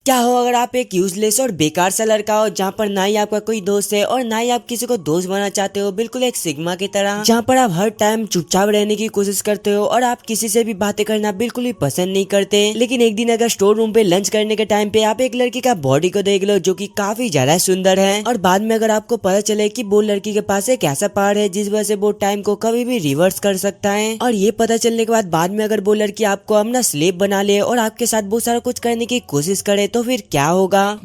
क्या हो अगर आप एक यूजलेस और बेकार सा लड़का हो, जहाँ पर ना ही आपका कोई दोस्त है और ना ही आप किसी को दोस्त बनाना चाहते हो, बिल्कुल एक सिग्मा की तरह, जहाँ पर आप हर टाइम चुपचाप रहने की कोशिश करते हो और आप किसी से भी बातें करना बिल्कुल भी पसंद नहीं करते। लेकिन एक दिन अगर स्टोर रूम पे लंच करने के टाइम पे आप एक लड़की का बॉडी को देख लो जो कि काफी ज्यादा सुंदर है, और बाद में अगर आपको पता चले कि वो लड़की के पास एक ऐसा पावर है जिस वजह से वो टाइम को कभी भी रिवर्स कर सकता है, और ये पता चलने के बाद में अगर वो लड़की आपको अपना स्लेव बना ले और आपके साथ बहुत सारा कुछ करने की कोशिश करे, तो फिर क्या होगा।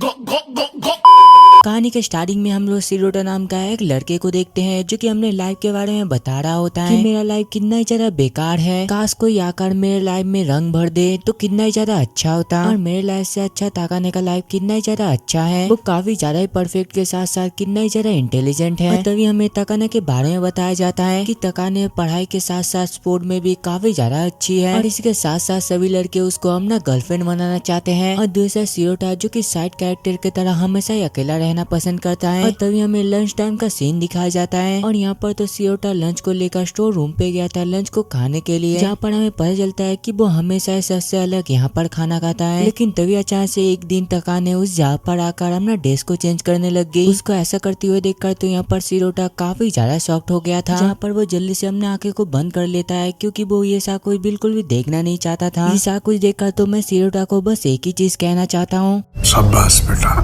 कहानी के स्टार्टिंग में हम लोग सिरोटा नाम का एक लड़के को देखते हैं जो कि हमने लाइफ के बारे में बता रहा होता है कि मेरा लाइफ कितना ही ज्यादा बेकार है, काश कोई आकर मेरे लाइफ में रंग भर दे तो कितना ही ज्यादा अच्छा होता, और मेरे लाइफ से अच्छा ताकाने का लाइफ कितना ही ज्यादा अच्छा है, वो काफी ज्यादा ही परफेक्ट के साथ साथ कितना ही ज्यादा इंटेलिजेंट है। और तभी हमें तकाने के बारे में बताया जाता है कि तकाने पढ़ाई के साथ साथ स्पोर्ट में भी काफी ज्यादा अच्छी है, और इसके साथ साथ सभी लड़के उसको अपना गर्लफ्रेंड बनाना चाहते हैं। और दूसरा सिरोटा जो कि साइड कैरेक्टर की तरह हमेशा ही अकेला रहना पसंद करता है। और तभी हमें लंच टाइम का सीन दिखाया जाता है, और यहाँ पर तो सिरोटा लंच को लेकर स्टोर रूम पे गया था लंच को खाने के लिए, जहाँ पर हमें पता चलता है कि वो हमेशा सबसे अलग यहाँ पर खाना खाता है। लेकिन तभी अचानक से एक दिन तकाने उस जगह पर आकर अपना ड्रेस को चेंज करने लग गई। उसको ऐसा करते हुए देखकर तो यहाँ पर सिरोटा काफी ज्यादा शॉक्ड हो गया था, जहाँ पर वो जल्दी से अपने आंखें को बंद कर लेता है क्योंकि वो ये सा कुछ बिल्कुल भी देखना नहीं चाहता था। ये सा कुछ देखकर तो मैं सिरोटा को बस एक ही चीज कहना चाहता हूँ, शाबाश बेटा,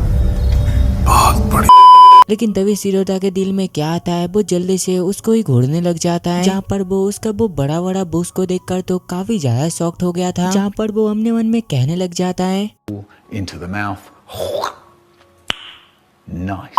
बहुत बड़ी। लेकिन तभी सिरोटा के दिल में क्या आता है, वो जल्दी से उसको ही घूरने लग जाता है, जहाँ पर वो उसका वो बड़ा बड़ा बुश को देखकर तो काफी ज्यादा शॉक्ड हो गया था, जहाँ पर वो अपने मन में कहने लग जाता है Into the mouth. Nice.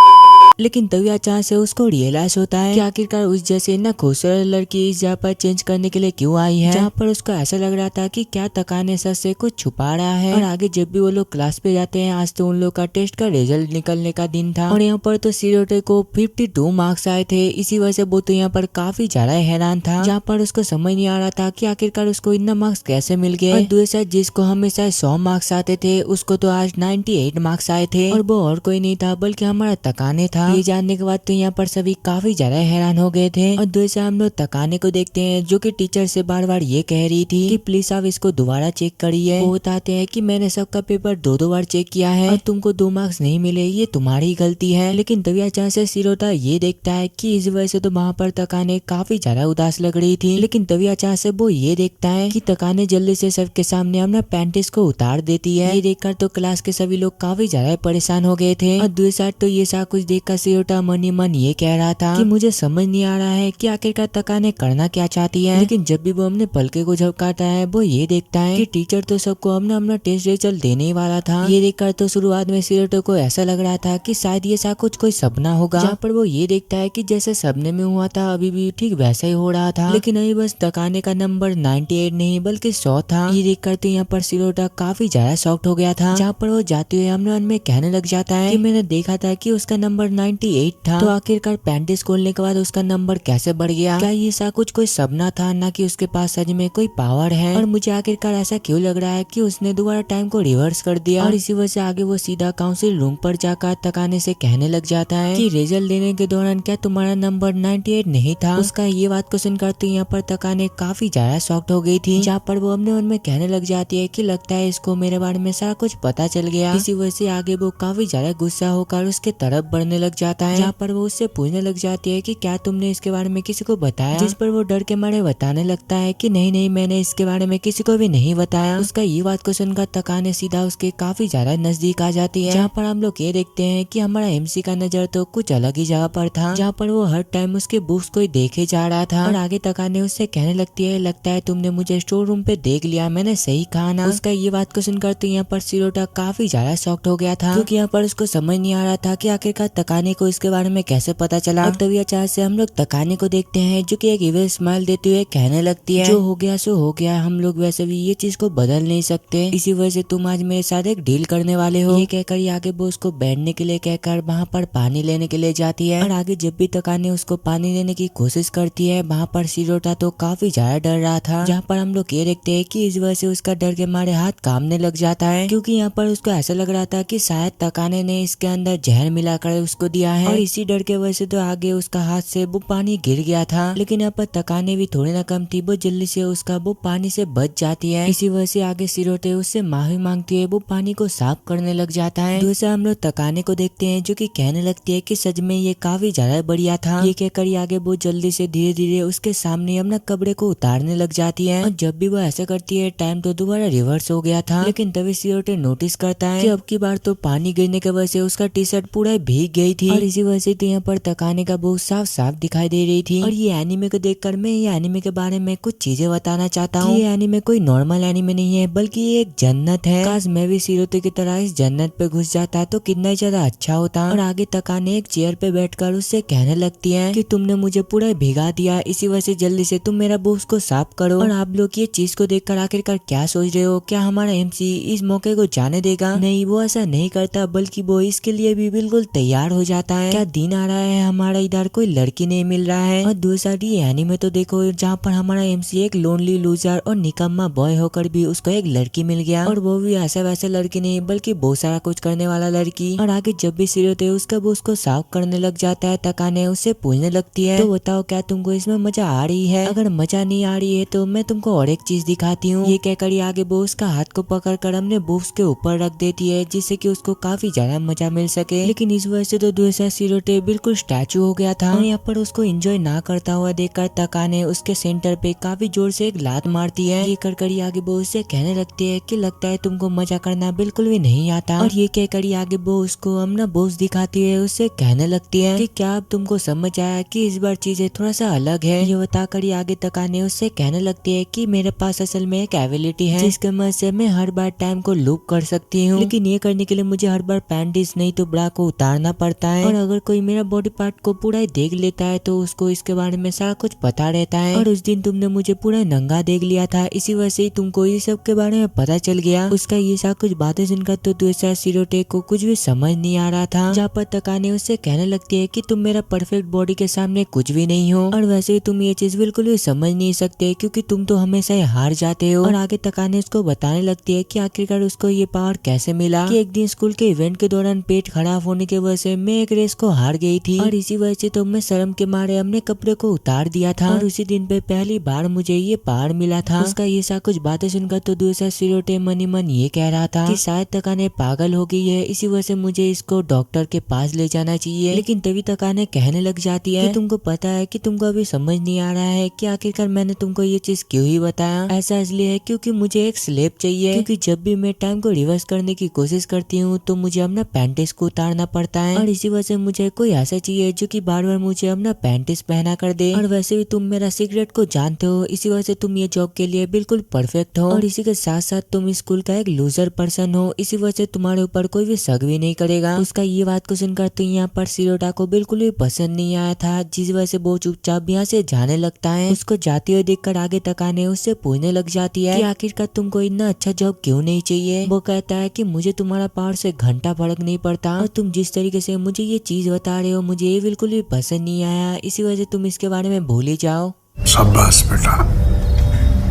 लेकिन तभी अचानक से उसको रियलाइज होता है कि आखिरकार उस जैसे इतना खूबसूरत लड़की इस जगह पर चेंज करने के लिए क्यों आई है, जहाँ पर उसको ऐसा लग रहा था कि क्या तकाने सच से कुछ छुपा रहा है। और आगे जब भी वो लोग क्लास पे जाते हैं, आज तो उन लोग का टेस्ट का रिजल्ट निकलने का दिन था, और यहाँ पर तो सिरोटे को 52 मार्क्स आए थे। इसी वजह से वो तो यहाँ पर काफी ज्यादा हैरान था, जहाँ पर उसको समझ नहीं आ रहा था कि आखिरकार उसको इतना मार्क्स कैसे मिल गए। और दूसरा जिसको हमेशा 100 मार्क्स आते थे उसको तो आज 98 मार्क्स आए थे, और वो और कोई नहीं था बल्कि हमारा तकाने था। ये जानने के बाद तो यहाँ पर सभी काफी ज्यादा हैरान हो गए थे। और दूसरा हम लोग तकाने को देखते हैं जो कि टीचर से बार बार ये कह रही थी कि प्लीज आप इसको दोबारा चेक करिए। वो बताते हैं कि मैंने सबका पेपर दो बार चेक किया है और तुमको 2 मार्क्स नहीं मिले, ये तुम्हारी गलती है। लेकिन तभी अचानक से सिरोटा ये देखता है कि इस वजह से तो वहाँ पर तकाने काफी ज्यादा उदास लग रही थी। लेकिन तभी अचानक से वो ये देखता है कि तकाने जल्दी से सबके सामने अपना पैंटिस को उतार देती है। ये देखकर तो क्लास के सभी लोग काफी ज्यादा परेशान हो गए थे। और दूसरा तो ये सब कुछ देखकर सिरोटा मन ही मन ये कह रहा था कि मुझे समझ नहीं आ रहा है कि आखिरकार तकाने करना क्या चाहती है। लेकिन जब भी वो अपने पलके को झपकाता है, वो ये देखता है कि टीचर तो सबको अपना अपना टेस्ट रिजल्ट देने ही वाला था। ये देखकर तो शुरुआत में सिरोटो को ऐसा लग रहा था कि शायद ये सा कुछ कोई सपना होगा, जहाँ पर वो ये देखता है कि जैसे सपने में हुआ था अभी भी ठीक वैसा ही हो रहा था। लेकिन अभी बस तकाने का नंबर 98 नहीं बल्कि 100 था। ये देखकर तो यहाँ पर सिरोटा काफी ज्यादा शॉक्ड हो गया था, जहाँ पर वो जाते हुए अपने मन में कहने लग जाता है कि मैंने देखा था कि उसका नंबर 98 था, तो आखिरकार पैंटिस खोलने के बाद उसका नंबर कैसे बढ़ गया? क्या ये सा कुछ कोई सपना था, ना कि उसके पास सच में कोई पावर है? और मुझे आखिरकार ऐसा क्यों लग रहा है कि उसने दोबारा टाइम को रिवर्स कर दिया, और इसी वजह से आगे वो सीधा काउंसिल रूम पर जाकर तकाने से कहने लग जाता है कि रिजल्ट देने के दौरान क्या तुम्हारा नंबर 98 नहीं था? उसका ये बात को सुनकर तो यहाँ पर तकाने काफी ज्यादा शॉक्ड हो गई थी, जहाँ पर वो अपने मन में कहने लग जाती है कि लगता है इसको मेरे बारे में सारा कुछ पता चल गया। इसी वजह से आगे वो काफी ज्यादा गुस्सा होकर उसके तरफ बढ़ने लग जाता है, जहाँ पर वो उससे पूछने लग जाती है कि क्या तुमने इसके बारे में किसी को बताया? जिस पर वो डर के मारे बताने लगता है कि नहीं नहीं, मैंने इसके बारे में किसी को भी नहीं बताया। उसका ये बात को सुनकर तकाने सीधा उसके काफी ज्यादा नजदीक आ जाती है, जहाँ पर हम लोग ये देखते हैं कि हमारा एमसी का नजर तो कुछ अलग ही जगह पर था, जहाँ पर वो हर टाइम उसके बुक्स को ही देखे जा रहा था। और आगे तकाने उससे कहने लगती है लगता है तुमने मुझे स्टोर रूम पे देख लिया, मैंने सही कहा ना? उसका ये बात को सुनकर तो यहाँ पर सिरोटा काफी ज्यादा शॉक्ड हो गया था, क्योंकि यहाँ पर उसको समझ नहीं आ रहा था कि आखिरकार तकाने को इसके बारे में कैसे पता चला। और तभी अचानक से हम लोग तकाने को देखते हैं जो कि एक इविल स्माइल देते हुए कहने लगती है जो हो गया सो हो गया, हम लोग वैसे भी ये चीज को बदल नहीं सकते, इसी वजह से तुम आज मेरे साथ एक डील करने वाले हो। ये कहकर ये आगे वो उसको बैठने के लिए कहकर वहाँ पर पानी लेने के लिए जाती है, और आगे जब भी तकाने उसको पानी लेने की कोशिश करती है वहाँ पर सिरोटा तो काफी ज्यादा डर रहा था, जहाँ पर हम लोग ये देखते हैं कि इस वजह से उसका डर के मारे हाथ कांपने लग जाता है, क्योंकि यहाँ पर उसको ऐसा लग रहा था कि शायद तकाने ने इसके अंदर जहर मिलाकर उसको दिया है। और इसी डर के वजह से तो आगे उसका हाथ से वो पानी गिर गया था, लेकिन यहाँ पर तकाने भी थोड़ी ना कम थी, वो जल्दी से उसका वो पानी से बच जाती है। इसी वजह से आगे सिरोटे उससे माफी मांगती है, वो पानी को साफ करने लग जाता है। दूसरा हम लोग तकाने को देखते हैं जो कि कहने लगती है कि सच में ये काफी ज्यादा बढ़िया था। ये कहकर आगे वो जल्दी से धीरे धीरे उसके सामने अपना कपड़े को उतारने लग जाती है। और जब भी वो ऐसा करती है टाइम तो दोबारा रिवर्स हो गया था, लेकिन तभी सिरोटे नोटिस करता है कि अब की बार तो पानी गिरने की वजह से उसका टी शर्ट पूरा भीग गई थी। और इसी वजह से तो यहाँ पर तकाने का बहुत साफ साफ दिखाई दे रही थी। और ये एनीमे को देखकर मैं ये एनीमे के बारे में कुछ चीजें बताना चाहता हूँ। ये एनीमे कोई नॉर्मल एनीमे नहीं है, बल्कि ये एक जन्नत है। काश मैं भी सिरोते की तरह इस जन्नत पे घुस जाता तो कितना ही ज्यादा अच्छा होता। और आगे तकाने एक चेयर पे बैठकर उससे कहने लगती है कि तुमने मुझे पूरा भिगा दिया, इसी वजह से जल्दी से तुम मेरा बॉक्स को साफ करो। और आप लोग ये चीज को देखकर आखिरकार क्या सोच रहे हो? क्या हमारा एमसी इस मौके को जाने देगा? नहीं, वो ऐसा नहीं करता, बल्कि वो इसके लिए भी बिल्कुल तैयार हो जाता है। क्या दिन आ रहा है हमारा इधर कोई लड़की नहीं मिल रहा है। और दूसरा एनीमे तो देखो जहाँ पर हमारा एमसी एक लोनली लूजर और निकम्मा बॉय होकर भी उसको एक लड़की मिल गया, और वो भी ऐसा वैसा लड़की नहीं बल्कि बहुत सारा कुछ करने वाला लड़की। और आगे जब भी सिरोते उसका वो उसको साफ करने लग जाता है, तकाने उससे पूछने लगती है तो बताओ क्या तुमको इसमें मजा आ रही है? अगर मजा नहीं आ रही है तो मैं तुमको और एक चीज दिखाती हूँ। ये कहकर आगे वो उसका हाथ को पकड़कर हमने बॉक्स के ऊपर रख देती है, जिससे कि उसको काफी ज्यादा मजा मिल सके। लेकिन इस वजह से तो दूसरा सिरोटे बिल्कुल स्टैचू हो गया था। और यहाँ पर उसको एंजॉय ना करता हुआ देखकर तकाने उसके सेंटर पे काफी जोर से एक लात मारती है। ये कर आगे वो उससे कहने लगती है कि लगता है तुमको मजा करना बिल्कुल भी नहीं आता। और ये कहकर आगे वो उसको अपना बॉस दिखाती है, उससे कहने लगती है कि क्या अब तुमको समझ आया कि इस बार चीजें थोड़ा सा अलग है। ये बताकर आगे तकाने उससे कहने लगती है कि मेरे पास असल में एक एबिलिटी है जिसके मदद से मैं हर बार टाइम को लूप कर सकती हूँ, लेकिन ये करने के लिए मुझे हर बार पैंटीज नहीं तो ब्रा को उतारना पड़ता है। और अगर कोई मेरा बॉडी पार्ट को पूरा ही देख लेता है तो उसको इसके बारे में सारा कुछ पता रहता है। और उस दिन तुमने मुझे पूरा नंगा देख लिया था, इसी वजह से तुमको ये सब के बारे में पता चल गया। उसका ये सब कुछ बातें सुनकर तो दूसरा सिरोटे को कुछ भी समझ नहीं आ रहा था। जहाँ पर तकाने उससे कहने लगती है कि तुम मेरा परफेक्ट बॉडी के सामने कुछ भी नहीं हो, और वैसे तुम ये चीज बिल्कुल भी समझ नहीं सकते क्योंकि तुम तो हमेशा ही हार जाते हो। और आगे तकाने उसको बताने लगती है कि आखिरकार उसको ये पावर कैसे मिला कि एक दिन स्कूल के इवेंट के दौरान पेट खराब होने की वजह से मैं एक रेस को हार गई थी, और इसी वजह से तो मैं शर्म के मारे अपने कपड़े को उतार दिया था, और उसी दिन पे पहली बार मुझे ये पावर मिला था। उसका ये सब कुछ बातें सुनकर तो दूसरा सिरोटे मनी मन ये कह रहा था कि शायद तकाने पागल हो गई है, इसी वजह से मुझे इसको डॉक्टर के पास ले जाना चाहिए। लेकिन तभी तकाने कहने लग जाती है कि तुमको पता है कि तुमको अभी समझ नहीं आ रहा है कि आखिरकार मैंने तुमको ये चीज क्यों ही बताया। ऐसा इसलिए है क्योंकि मुझे एक स्लेब चाहिए, क्योंकि जब भी मैं टाइम को रिवर्स करने की कोशिश करती हूँ तो मुझे अपना पैंटिस को उतारना पड़ता है, और इसी वजह से मुझे कोई ऐसा चाहिए जो कि बार बार मुझे अपना पैंटिस पहना कर दे। और वैसे भी तुम मेरा सीक्रेट को जानते हो, इसी वजह से तुम ये जॉब के लिए बिल्कुल परफेक्ट हो, और इसी के साथ साथ तुम स्कूल का एक लूजर पर्सन हो, इसी वजह से तुम्हारे ऊपर कोई भी शक भी नहीं करेगा। उसका ये बात को सुनकर तो यहाँ पर सिरोटा को बिल्कुल भी पसंद नहीं आया था, जिस वजह से वो चुपचाप यहाँ से जाने लगता है। उसको जाते हुए देखकर आगे तकाने उससे पूछने लग जाती है कि आखिरकार तुमको इतना अच्छा जॉब क्यों नहीं चाहिए। वो कहता है कि मुझे तुम्हारा पावर से घंटा फर्क नहीं पड़ता, और तुम जिस तरीके से मुझे ये चीज बता रहे हो मुझे ये बिल्कुल भी पसंद नहीं आया, इसी वजह से तुम इसके बारे में भूल ही जाओ। शाबाश बेटा,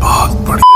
बहुत बढ़िया।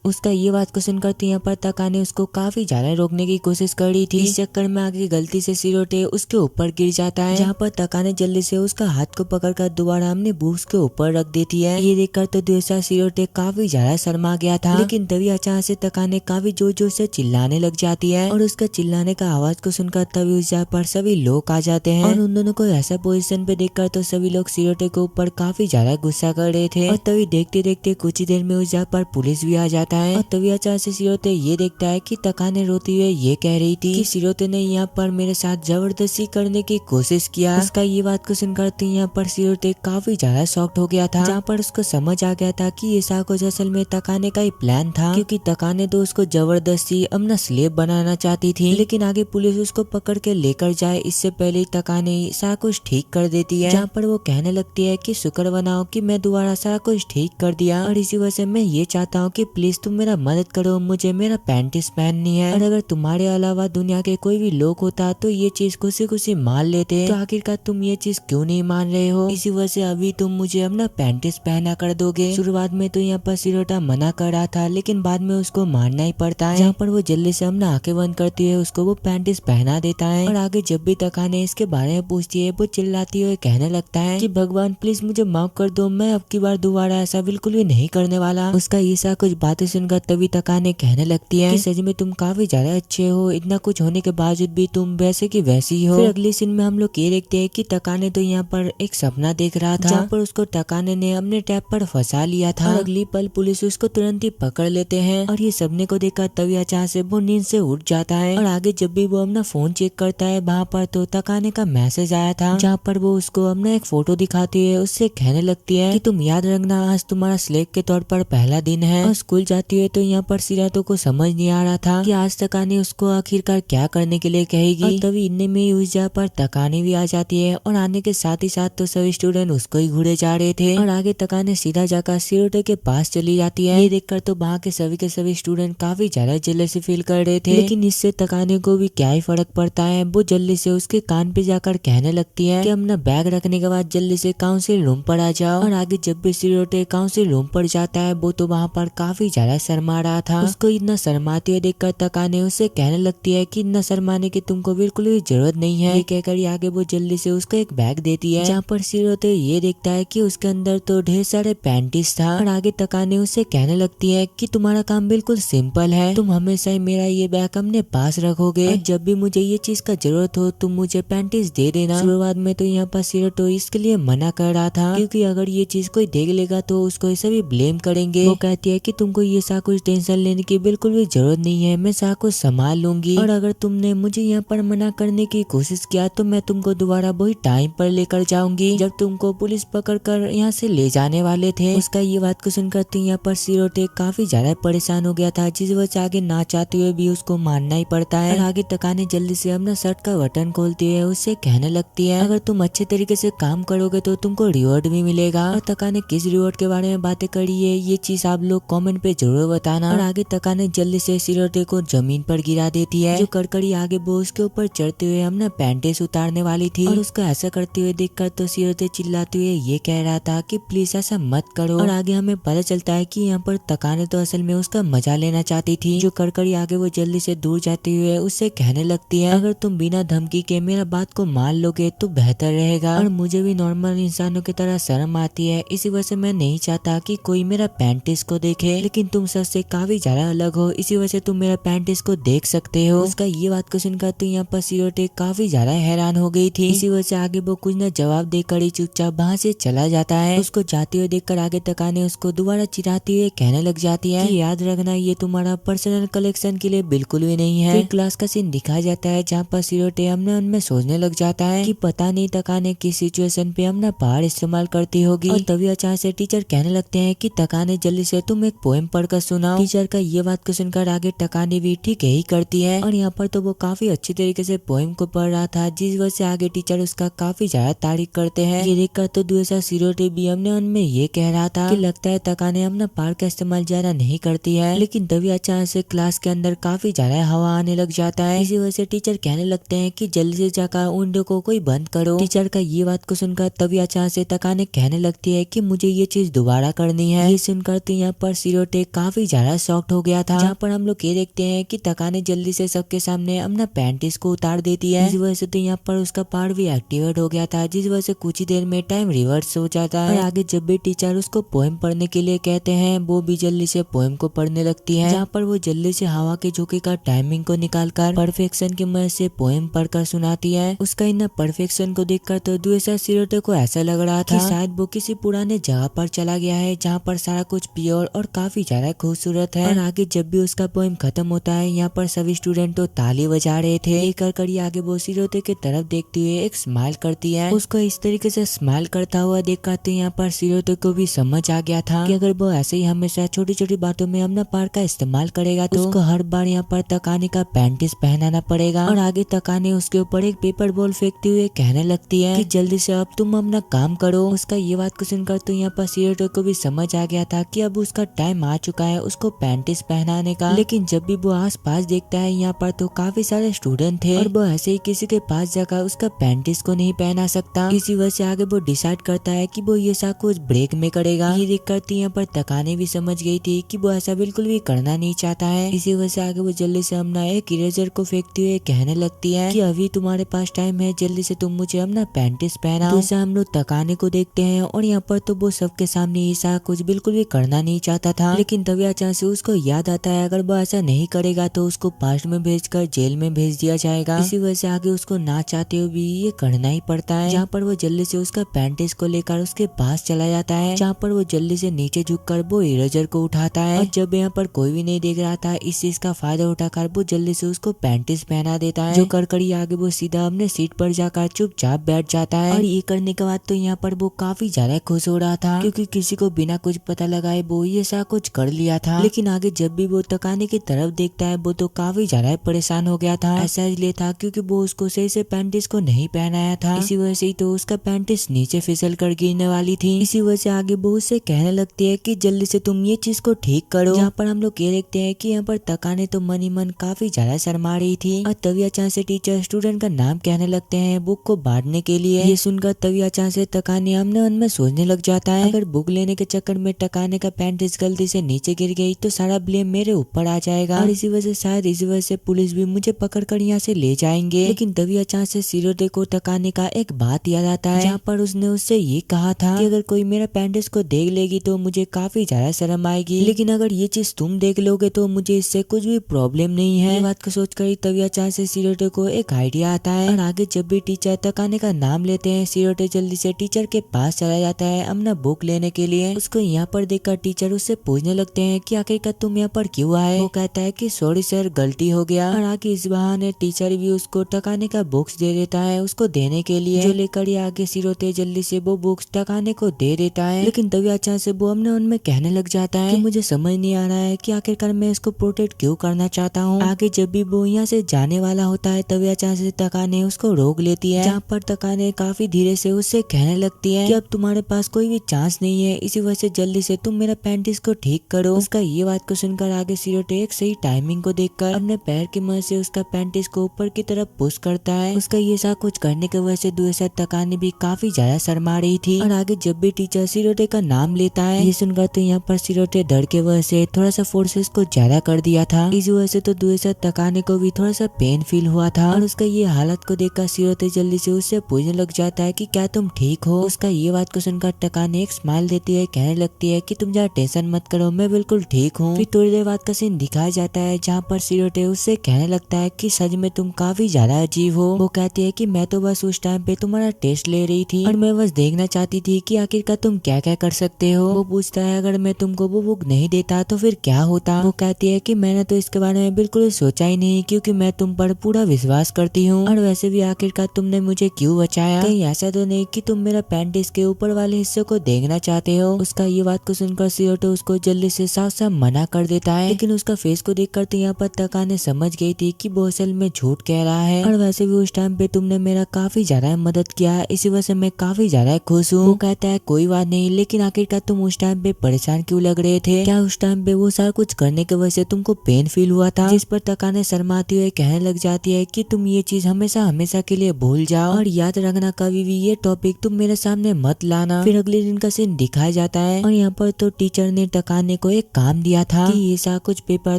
उसका ये बात को सुनकर तो यहाँ पर तकाने उसको काफी ज्यादा रोकने की कोशिश कर रही थी। इस चक्कर में आगे गलती से सिरोटे उसके ऊपर गिर जाता है, जहाँ पर तकाने जल्दी से उसका हाथ को पकड़कर दोबारा हमने बूस के ऊपर रख देती है। ये देखकर तो दूसरा सिरोटे काफी ज्यादा शर्मा गया था, लेकिन तभी अचानक से तकाने काफी जोर जोर से चिल्लाने लग जाती है, और उसका चिल्लाने का आवाज को सुनकर तभी उस जगह पर सभी लोग आ जाते हैं। और उन दोनों को ऐसा पोजीशन पे देखकर तो सभी लोग सिरोटे के ऊपर काफी ज्यादा गुस्सा कर रहे थे, और तभी देखते देखते कुछ ही देर में उस जगह पर पुलिस भी आ जाता है। और तभी अचानक से सिरोते ये देखता है कि तकाने रोते हुए ये कह रही थी कि सिरोते ने यहाँ पर मेरे साथ जबरदस्ती करने की कोशिश किया। उसका ये बात को सुनकर तो यहाँ पर सिरोते काफी ज्यादा शॉक्ड हो गया था, जहाँ पर उसको समझ आ गया था कि ये सब कुछ असल में तकाने का ही प्लान था, क्योंकि तकाने तो उसको जबरदस्ती अपना स्लेब बनाना चाहती थी। लेकिन आगे पुलिस उसको पकड़ के लेकर जाए इससे पहले तकाने सारा कुछ ठीक कर देती है, जहाँ पर वो कहने लगती है कि शुक्र बनाओ कि मैं दोबारा सारा कुछ ठीक कर दिया, और इसी वजह से मैं ये चाहता हूँ कि प्लीज प्लीज तुम मेरा मदद करो, मुझे मेरा पैंटिस पहननी है। और अगर तुम्हारे अलावा दुनिया के कोई भी लोग होता तो ये चीज खुशी खुशी मान लेते, तो आखिरकार तुम ये चीज क्यों नहीं मान रहे हो? इसी वजह से अभी तुम मुझे अपना पैंटिस पहना कर दोगे। शुरुआत में तो यहाँ पर सिरोटा मना कर रहा था, लेकिन बाद में उसको मानना ही पड़ता है। जहाँ पर वो जल्दी से अपना आंखें बंद करती है, उसको वो पैंटिस पहना देता है। और आगे जब भी तकाने इसके बारे में पूछती है, वो चिल्लाती हुए कहने लगता है कि भगवान प्लीज मुझे माफ कर दो, मैं अब की बार दोबारा ऐसा बिल्कुल भी नहीं करने वाला। उसका ईसा कुछ बातें सुनकर तभी तकाने कहने लगती है कि सच में तुम काफी ज्यादा अच्छे हो, इतना कुछ होने के बावजूद भी तुम वैसे की वैसी हो। फिर अगली सीन में हम लोग ये देखते हैं कि तकाने तो यहाँ पर एक सपना देख रहा था, जहाँ पर उसको तकाने ने अपने टैप पर फंसा लिया था। और अगली पल पुलिस उसको तुरंत ही पकड़ लेते हैं। और ये सपने को देखकर तभी अचानक से वो नींद से उठ जाता है। और आगे जब भी वो अपना फोन चेक करता है, वहाँ पर तो तकाने का मैसेज आया था, जहाँ पर वो उसको अपना एक फोटो दिखाती है। उससे कहने लगती है कि तुम याद रखना, आज तुम्हारा स्लेक के तौर पर पहला दिन है। और स्कूल जाती है तो यहाँ पर सिरातो को समझ नहीं आ रहा था कि आज तकाने उसको आखिरकार क्या करने के लिए कहेगी। और तभी इतने में ही उस जगह पर तकाने भी आ जाती है। और आने के साथ ही साथ तो सभी स्टूडेंट उसको ही घूरे जा रहे थे। और आगे तकाने सीधा जाकर सिरोटे के पास चली जाती है। ये देखकर तो वहाँ के सभी स्टूडेंट काफी ज्यादा जेलसी फील कर रहे थे, लेकिन इससे तकाने को भी क्या ही फर्क पड़ता है। वो जल्दी से उसके कान पे जाकर कहने लगती है कि अपना बैग रखने के बाद जल्दी से काउंसिल रूम पर आ जाओ। और आगे जब भी सिरोटे काउंसिल रूम पर जाता है, वो तो वहाँ पर काफी ज्यादा शर्मा रहा था। उसको इतना शर्माते हुए देखकर तकाने उससे कहने लगती है कि इतना शर्माने की तुमको बिल्कुल भी जरूरत नहीं है। ये कहकर आगे वो जल्दी से उसको एक बैग देती है, जहाँ पर सिरोटे ये देखता है कि उसके अंदर तो ढेर सारे पैंटीज था। और आगे तकाने उससे कहने लगती है कि तुम्हारा काम बिल्कुल सिंपल है, तुम हमेशा ही मेरा ये बैग अपने पास रखोगे, और जब भी मुझे ये चीज का जरूरत हो तुम मुझे पैंटीज दे देना। शुरुआत में तो यहाँ पर सिरोटो इसके लिए मना कर रहा था, क्योंकि अगर ये चीज कोई देख लेगा तो उसको सभी ब्लेम करेंगे। वो कहती है कि तुमको ये सा कुछ टेंशन लेने की बिल्कुल भी जरूरत नहीं है, मैं सा कुछ संभाल लूंगी। और अगर तुमने मुझे यहाँ पर मना करने की कोशिश किया तो मैं तुमको दोबारा वही टाइम पर लेकर जाऊंगी जब तुमको पुलिस पकड़ कर यहाँ से ले जाने वाले थे। उसका ये बात को सुनकर तो यहाँ पर सिरोटे काफी ज्यादा परेशान हो गया था, जिस वजह से आगे ना चाहते हुए भी उसको मानना ही पड़ता है। और आगे तकाने जल्दी से अपना शर्ट का बटन खोलती है, उससे कहने लगती है अगर तुम अच्छे तरीके से काम करोगे तो तुमको रिवॉर्ड भी मिलेगा। और तकाने किस रिवॉर्ड के बारे में बातें करी है ये चीज आप लोग कमेंट पे जरूर बताना। और आगे तकाने जल्दी से सिरोटे को जमीन पर गिरा देती है, जो कड़कड़ी आगे वो उसके ऊपर चढ़ते हुए अपना पैंटेस उतारने वाली थी। और उसको ऐसा करते हुए देखकर तो सिरोटे चिल्लाते हुए ये कह रहा था कि प्लीज ऐसा मत करो। और आगे हमें पता चलता है कि यहाँ पर तकाने तो असल में उसका मजा लेना चाहती थी। जो कड़कड़ी आगे वो जल्दी से दूर जाते हुए उससे कहने लगती है अगर तुम बिना धमकी के मेरा बात को मान लोगे तो बेहतर रहेगा। और मुझे भी नॉर्मल इंसानों की तरह शर्म आती है, इसी वजह से मैं नहीं चाहता कि कोई मेरा पैंटिस को देखे, लेकिन तुम सबसे काफी ज्यादा अलग हो, इसी वजह से तुम मेरा पैंटिस को देख सकते हो। उसका ये बात को सुनकर तो यहाँ पर सिरोटे काफी ज्यादा हैरान हो गई थी। इसी वजह से आगे वो कुछ न जवाब देकर ही चुपचाप वहाँ से चला जाता है। उसको जाते हुए देखकर आगे तकाने उसको दोबारा चिढ़ाते हुए कहने लग जाती है कि याद रखना ये तुम्हारा पर्सनल कलेक्शन के लिए बिल्कुल भी नहीं है। फिर क्लास का सीन दिखाया जाता है, जहाँ पर सिरोटे अपने उनमें सोचने लग जाता है कि पता नहीं तकाने किस सिचुएशन पे अपना पावर इस्तेमाल करती होगी। और तभी अचानक से टीचर कहने लगते हैं कि तकाने जल्दी से तुम एक पोएम पढ़कर सुनाओ। टीचर का ये बात को सुनकर आगे तकाने भी ठीक यही करती है। और यहाँ पर तो वो काफी अच्छी तरीके से पोएम को पढ़ रहा था, जिस वजह से आगे टीचर उसका काफी ज्यादा तारीफ करते हैं। ये देखकर तो दूसरा सिरोटे भी अपने उनमें ये कह रहा था कि लगता है तकाने अपना पावर का इस्तेमाल ज्यादा नहीं करती है। लेकिन तभी अचानक से क्लास के अंदर काफी ज्यादा हवा आने लग जाता है। इसी वजह से टीचर कहने लगते हैं कि जल्दी से जाकर विंडो को कोई बंद करो। टीचर का ये बात को सुनकर तभी अचानक से तकाने कहने लगती है कि मुझे ये चीज दोबारा करनी है। ये सुनकर तो यहाँ पर सिरोटे काफी ज्यादा शॉक्ड हो गया था, जहाँ पर हम लोग ये देखते हैं कि तकाने जल्दी से सबके सामने अपना पैंटिस को उतार देती है। इस वजह से तो यहाँ पर उसका पावर भी एक्टिवेट हो गया था, जिस वजह से कुछ ही देर में टाइम रिवर्स हो जाता है। और आगे जब भी टीचर उसको पोएम पढ़ने के लिए कहते हैं, वो भी जल्दी से पोएम को पढ़ने लगती है, जहाँ पर वो जल्दी से हवा के झोंके का टाइमिंग को निकालकर परफेक्शन की मदद से पोएम पढ़कर सुनाती है। उसका इन परफेक्शन को देखकर तो दूसरा सिरोटे को ऐसा लग रहा था कि शायद वो किसी पुराने जगह पर चला गया है, जहाँ पर सारा कुछ प्योर और काफी ज्यादा खूबसूरत है। और आगे जब भी उसका पोएम खत्म होता है, यहाँ पर सभी स्टूडेंट तो ताली बजा रहे थे। एक कर आगे वो सिरोटे की तरफ देखते हुए एक स्माइल करती है। उसको इस तरीके से स्माइल करता हुआ देखकर तो यहाँ पर सिरोटे को भी समझ आ गया था कि अगर वो ऐसे ही हमेशा छोटी छोटी बातों में अपना पावर का इस्तेमाल करेगा तो उसको हर बार यहाँ पर तकाने का पैंटिस पहनाना पड़ेगा। और आगे तकाने उसके ऊपर एक पेपर बॉल फेंकते हुए कहने लगती है कि जल्दी से अब तुम अपना काम करो। उसका ये बात को सुनकर तो यहाँ पर सिरोटे को भी समझ आ गया था कि अब उसका टाइम आ चुका है उसको पैंटिस पहनाने का। लेकिन जब भी वो आस पास देखता है यहाँ पर तो काफी सारे स्टूडेंट थे और वो ऐसे ही किसी के पास जाकर उसका पैंटिस को नहीं पहना सकता। इसी वजह से आगे वो डिसाइड करता है कि वो ये सब कुछ ब्रेक में करेगा। ये देखकर यहाँ पर तकाने भी समझ गई थी कि वो ऐसा बिल्कुल भी करना नहीं चाहता है। इसी वजह से आगे वो जल्दी से अपना एक इरेजर को फेंकते हुए कहने लगती है कि अभी तुम्हारे पास टाइम है, जल्दी से तुम मुझे अपना पैंटिस पहनाओ। दूसरा हम लोग तकाने को देखते हैं और यहाँ पर तो वो सबके सामने ऐसा कुछ बिल्कुल भी करना नहीं चाहता था। लेकिन तभी अचानक से उसको याद आता है अगर वो ऐसा नहीं करेगा तो उसको पास्ट में भेजकर जेल में भेज दिया जाएगा। इसी वजह से आगे उसको ना चाहते हुए भी ये करना ही पड़ता है। जहाँ पर वो जल्दी से उसका पैंटिस को लेकर उसके पास चला जाता है, जहाँ पर वो जल्दी से नीचे झुककर वो इरेजर को उठाता है। और जब यहाँ पर कोई भी नहीं देख रहा था इस चीज का फायदा उठाकर वो जल्दी से उसको पैंटिस पहना देता है। जो करकड़ी आगे वो सीधा अपने सीट पर जाकर चुपचाप बैठ जाता है। और ये करने के बाद तो यहाँ पर वो काफी ज्यादा खुश हो रहा था क्योंकि किसी को बिना कुछ पता लगाए वो ये सा कुछ कर लिया था। लेकिन आगे जब भी वो तकाने की तरफ देखता है वो तो काफी ज्यादा परेशान हो गया था। ऐसा इसलिए था क्योंकि वो उसको सही से पैंटिस को नहीं पहनाया था। इसी वजह से ही तो उसका पैंटिस नीचे फिसल कर गिरने वाली थी। इसी वजह से आगे वो उससे कहने लगती है कि जल्दी से तुम ये चीज को ठीक करो। यहाँ पर हम लोग ये देखते हैं कि यहाँ पर तकाने तो मन ही मन काफी ज्यादा शर्मा रही थी और तभी अचानक से टीचर स्टूडेंट का नाम कहने लगते हैं बुक को बांटने के लिए। ये सुनकर तभी अचानक से तकाने हमने उनमें सोचने लग जाता है अगर बुक लेने के चक्कर में तकाने का पैंटिस गलती से नीचे गिर गई तो सारा ब्लेम मेरे ऊपर आ जाएगा और इसी वजह से शायद इसी वजह से पुलिस भी मुझे पकड़कर यहाँ से ले जाएंगे। लेकिन तभी अचानक से सिरोटे को तकाने का एक बात याद आता है जहाँ पर उसने उससे ये कहा था कि अगर कोई मेरा पैंटिस को देख लेगी तो मुझे काफी ज्यादा शर्म आएगी, लेकिन अगर ये चीज तुम देख लोगे तो मुझे इससे कुछ भी प्रॉब्लम नहीं है। ये बात को सोच कर तभी अचानक से सिरोटे को एक आइडिया आता है और आगे जब भी टीचर तकाने का नाम लेते हैं सिरोटे जल्दी से टीचर के पास चला जाता है अपना बुक लेने के लिए। उसको यहाँ पर देखकर टीचर उससे पूछने लगते हैं कि आखिरकार तुम यहाँ पर क्यों आए। वो कहता है कि सॉरी सर गलती हो गया और आगे इस बहाने टीचर भी उसको तकाने का बुक्स दे देता है उसको देने के लिए, जो लेकर ये आगे सिरोटे जल्दी से वो बुक्स तकाने को दे देता है। लेकिन तभी अचानक से वो हमने उनमें कहने लग जाता है कि मुझे समझ नहीं आ रहा है कि आखिरकार मैं इसको प्रोटेक्ट क्यों करना चाहता हूँ। आगे जब भी वो यहाँ से जाने वाला होता है तभी अचानक से तकाने उसको रोक लेती है, जहाँ पर तकाने काफी धीरे से उससे कहने लगती है कि अब तुम्हारे पास कोई भी चांस नहीं है, इसी वजह से जल्दी से तुम मेरा पैंटिस को ठीक करो। उसका ये बात को सुनकर आगे सिरोटे एक सही टाइमिंग को देखकर अपने पैर की मदद से उसका पैंटिस को ऊपर की तरफ पुश करता है। उसका ये सब कुछ करने की वजह से दूसरी तकाने भी काफी ज्यादा शर्मा रही थी। और आगे जब भी टीचर सिरोटे का नाम लेता है ये सुनकर तो यहाँ पर सिरोटे डर के वजह से थोड़ा सा फोर्सेस को ज्यादा कर दिया था, इस वजह से तो दूसरी तकाने को भी थोड़ा सा पेन फील हुआ था। और उसका ये हालत को देखकर सिरोटे जल्दी से उससे पूछने लग जाता है कि क्या तुम ठीक हो। उसका ये बात को सुनकर तकाने एक स्माइल देती है, कहने लगती है कि तुम ज्यादा टेंशन मत करो, मैं बिल्कुल ठीक हूँ। फिर थोड़ी देर बाद का सीन दिखाया जाता है जहाँ पर सिरोटे उससे कहने लगता है कि सच में तुम काफी ज्यादा अजीब हो। वो कहती है कि मैं तो बस उस टाइम पे तुम्हारा टेस्ट ले रही थी और मैं बस देखना चाहती थी कि आखिरकार तुम क्या क्या कर सकते हो। वो पूछता है अगर मैं तुमको वो बुक नहीं देता तो फिर क्या होता। वो कहती है कि मैंने तो इसके बारे में बिल्कुल सोचा ही नहीं क्योंकि मैं तुम पर पूरा विश्वास करती हूँ और वैसे भी आखिरकार तुमने मुझे क्यों बचाया, कहीं ऐसा तो नहीं कि तुम मेरा पैंटिस के ऊपर वाले हिस्से को देखना चाहते हो। उसका ये बात को सुनकर सिरोटे उसको जल्दी से साफ साफ मना कर देता है, लेकिन उसका फेस को देखकर तो यहाँ पर तकाने समझ गई थी कि वो असल में झूठ कह रहा है और वैसे भी उस टाइम पे तुमने मेरा काफी ज्यादा मदद किया, इसी वजह से मैं काफी ज्यादा खुश हूँ। वो कहता है कोई बात नहीं, लेकिन आखिरकार तुम उस टाइम पे परेशान क्यों लग रहे थे, क्या उस टाइम पे वो सारा कुछ करने की वजह से तुमको पेन फील हुआ था। जिस पर तकाने शर्माती हुए कहने लग जाती है कि तुम ये चीज हमेशा हमेशा के लिए भूल जाओ और याद रखना कभी भी ये टॉपिक तुम मेरे सामने मत लाना। फिर अगले दिन का सीन दिखाया जाता है और यहाँ पर तो टीचर ने तकाने को एक काम दिया था कि ये सारा कुछ पेपर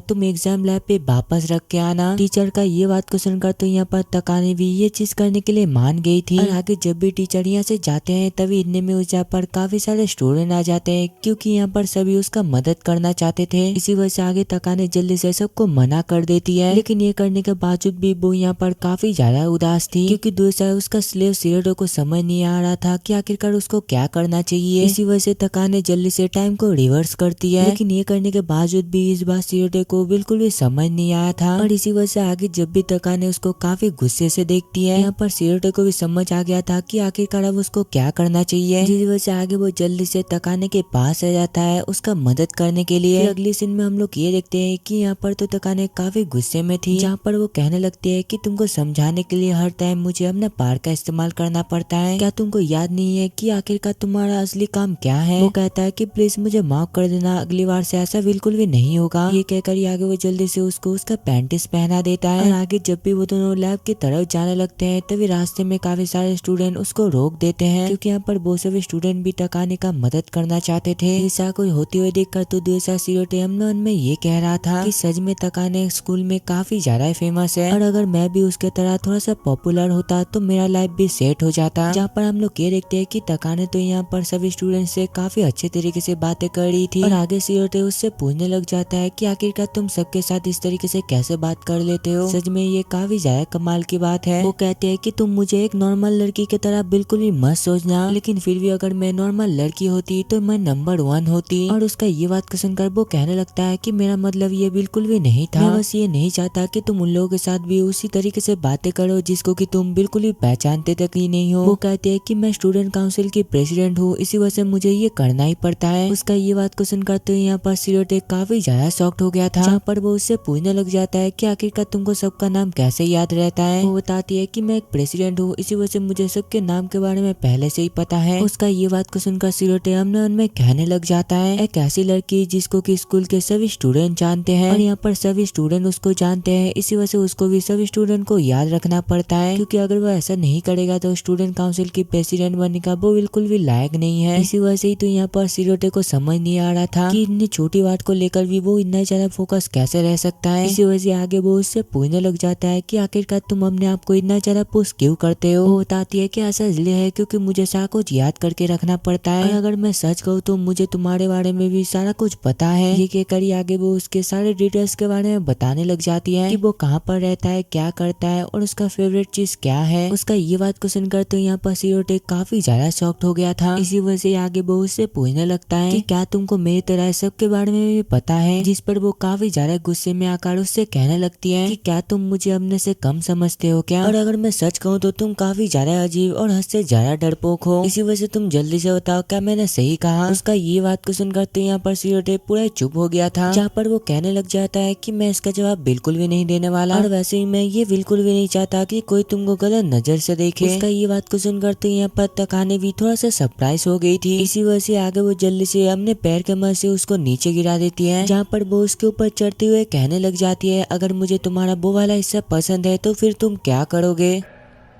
तुम एग्जाम लैब पे वापस रख के आना। टीचर का ये बात को सुनकर तो यहाँ पर तकाने भी ये चीज करने के लिए मान गई थी। और आगे जब भी टीचर यहाँ से जाते हैं तभी इतने में उस पर काफी सारे स्टूडेंट आ जाते हैं क्योंकि यहाँ पर सभी उसका मदद करना चाहते थे। इसी वजह से आगे तकाने जल्दी से सबको मना कर देती है, लेकिन ये करने के बावजूद भी वो यहाँ पर काफी ज्यादा उदास थी क्योंकि दूसरा उसका स्लेव सिरोटे को समझ नहीं आ रहा था कि आखिरकार उसको क्या करना चाहिए। इसी वजह से तकाने जल्दी से टाइम को रिवर्स करती है, लेकिन ये करने के बावजूद भी इस बार सिरोटे को बिल्कुल भी समझ नहीं आया था। और इसी वजह से आगे जब भी तकाने उसको काफी गुस्से से देखती है यहाँ पर सिरोटे को भी समझ आ गया था कि आखिरकार अब उसको क्या करना चाहिए, जिस वजह से आगे वो जल्दी से तकाने के पास आ जाता है उसका मदद करने के लिए। अगली सीन में हम लोग ये देखते हैं कि यहाँ पर तो तकाने काफी गुस्से में थी, जहाँ पर वो कहने लगती है कि तुमको समझाने के लिए हर टाइम मुझे अपना पावर का इस्तेमाल करना पड़ता है, क्या तुमको याद नहीं है कि आखिरकार तुम्हारा असली काम क्या है। वो कहता है कि प्लीज मुझे माफ कर देना, अगली अगली बार से ऐसा बिल्कुल भी नहीं होगा। ये कहकर ही आगे वो जल्दी से उसको उसका पैंटिस पहना देता है। और आगे जब भी वो दोनों लैब की तरफ जाने लगते हैं तभी रास्ते में काफी सारे स्टूडेंट उसको रोक देते हैं, क्योंकि यहाँ पर बहुत सभी स्टूडेंट भी टकाने का मदद करना चाहते थे। ऐसा कोई होते हुए देखकर तो दूसरा सीरोटे अपने मन में ये कह रहा था कि सच में टकाने स्कूल में काफी ज्यादा फेमस है, और अगर मैं भी उसके तरह थोड़ा सा पॉपुलर होता तो मेरा लाइफ भी सेट हो जाता। जहाँ पर हम लोग ये देखते हैं कि टकाने तो यहाँ पर सभी स्टूडेंट से काफी अच्छे तरीके से बातें कर रही थी, और आगे सीरोटे उससे पूछने लग जाता है कि आखिरकार तुम सबके साथ इस तरीके से कैसे बात कर लेते हो, सच में ये काफी ज्यादा कमाल की बात है। वो कहते हैं कि तुम मुझे एक नॉर्मल लड़की की तरह बिल्कुल भी मत सोचना, लेकिन फिर भी अगर मैं नॉर्मल लड़की होती तो मैं नंबर 1 होती। और उसका ये बात सुनकर वो कहने लगता है कि मेरा मतलब ये बिल्कुल भी नहीं था, मैं बस ये नहीं चाहता कि तुम उन लोगों के साथ भी उसी तरीके से बातें करो जिसको कि तुम बिल्कुल भी पहचानते तक ही नहीं हो। वो कहते हैं कि मैं स्टूडेंट काउंसिल की प्रेसिडेंट हूँ, इसी वजह से मुझे ये करना ही पड़ता है। उसका ये बात को सुनकर तो यहाँ पर सीरोटे काफी ज्यादा शॉक्ड हो गया था, जहाँ पर वो उससे पूछने लग जाता है कि आखिरकार तुमको सबका नाम कैसे याद रहता है। वो बताती है कि मैं एक प्रेसिडेंट हूँ, इसी वजह से मुझे सबके नाम के बारे में पहले से ही पता है। उसका ये बात को सुनकर सीरोटे अपने मन में कहने लग जाता है, एक ऐसी लड़की जिसको कि स्कूल के सभी स्टूडेंट जानते हैं और यहाँ पर सभी स्टूडेंट उसको जानते हैं, इसी वजह से उसको भी सभी स्टूडेंट को याद रखना पड़ता है, क्योंकि अगर वो ऐसा नहीं करेगा तो स्टूडेंट काउंसिल की प्रेसिडेंट बनने का वो बिल्कुल भी लायक नहीं है। इसी वजह से ही तो यहाँ पर सीरोटे को समझ नहीं आ रहा था कि इतनी छोटी बात को लेकर भी वो इतना ज्यादा फोकस कैसे रह सकता है। इसी वजह से आगे वो उससे पूछने लग जाता है कि आखिरकार तुम अपने आप को इतना ज्यादा पुश क्यों करते हो। वो बताती है कि ऐसा इसलिए है क्योंकि मुझे सारा कुछ याद करके रखना पड़ता है, और अगर मैं सच कहूँ तो मुझे तुम्हारे बारे में भी सारा कुछ पता है। ये कहकर ही आगे वो उसके सारे डिटेल्स के बारे में बताने लग जाती है कि वो कहाँ पर रहता है, क्या करता है और उसका फेवरेट चीज क्या है। उसका ये बात को सुनकर तो यहाँ पर सीरोटे काफी ज्यादा शॉक्ड हो गया था। इसी वजह से आगे वो उससे पूछने लगता है कि क्या तुमको मेरी तरह सबके बारे में भी पता है, जिस पर वो काफी ज्यादा गुस्से में आकर उससे कहने लगती है कि क्या तुम मुझे अपने से कम समझते हो क्या, और अगर मैं सच कहूँ तो तुम काफी ज्यादा अजीब और हद से ज्यादा डरपोक हो, इसी वजह से तुम जल्दी से बताओ क्या मैंने सही कहा। उसका ये बात को सुनकर तो यहाँ पर सीरोटे पूरा चुप हो गया था, जहाँ पर वो कहने लग जाता है कि मैं इसका जवाब बिल्कुल भी नहीं देने वाला, और वैसे ही मैं ये बिल्कुल भी नहीं चाहता कि कोई तुमको गलत नजर से देखे। उसका ये बात को सुनकर तो यहाँ पर टकाने भी थोड़ा सा सरप्राइज हो गई थी। इसी वजह से आगे वो जल्दी से अपने पैर के मदद से उसको नीचे गिरा देती है, जहाँ पर वो उसके ऊपर चढ़ते हुए कहने लग जाती है अगर मुझे तुम्हारा वो वाला हिस्सा पसंद है तो फिर तुम क्या करोगे।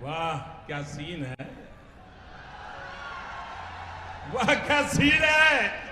वाह क्या सीन है, वाह क्या सीन है।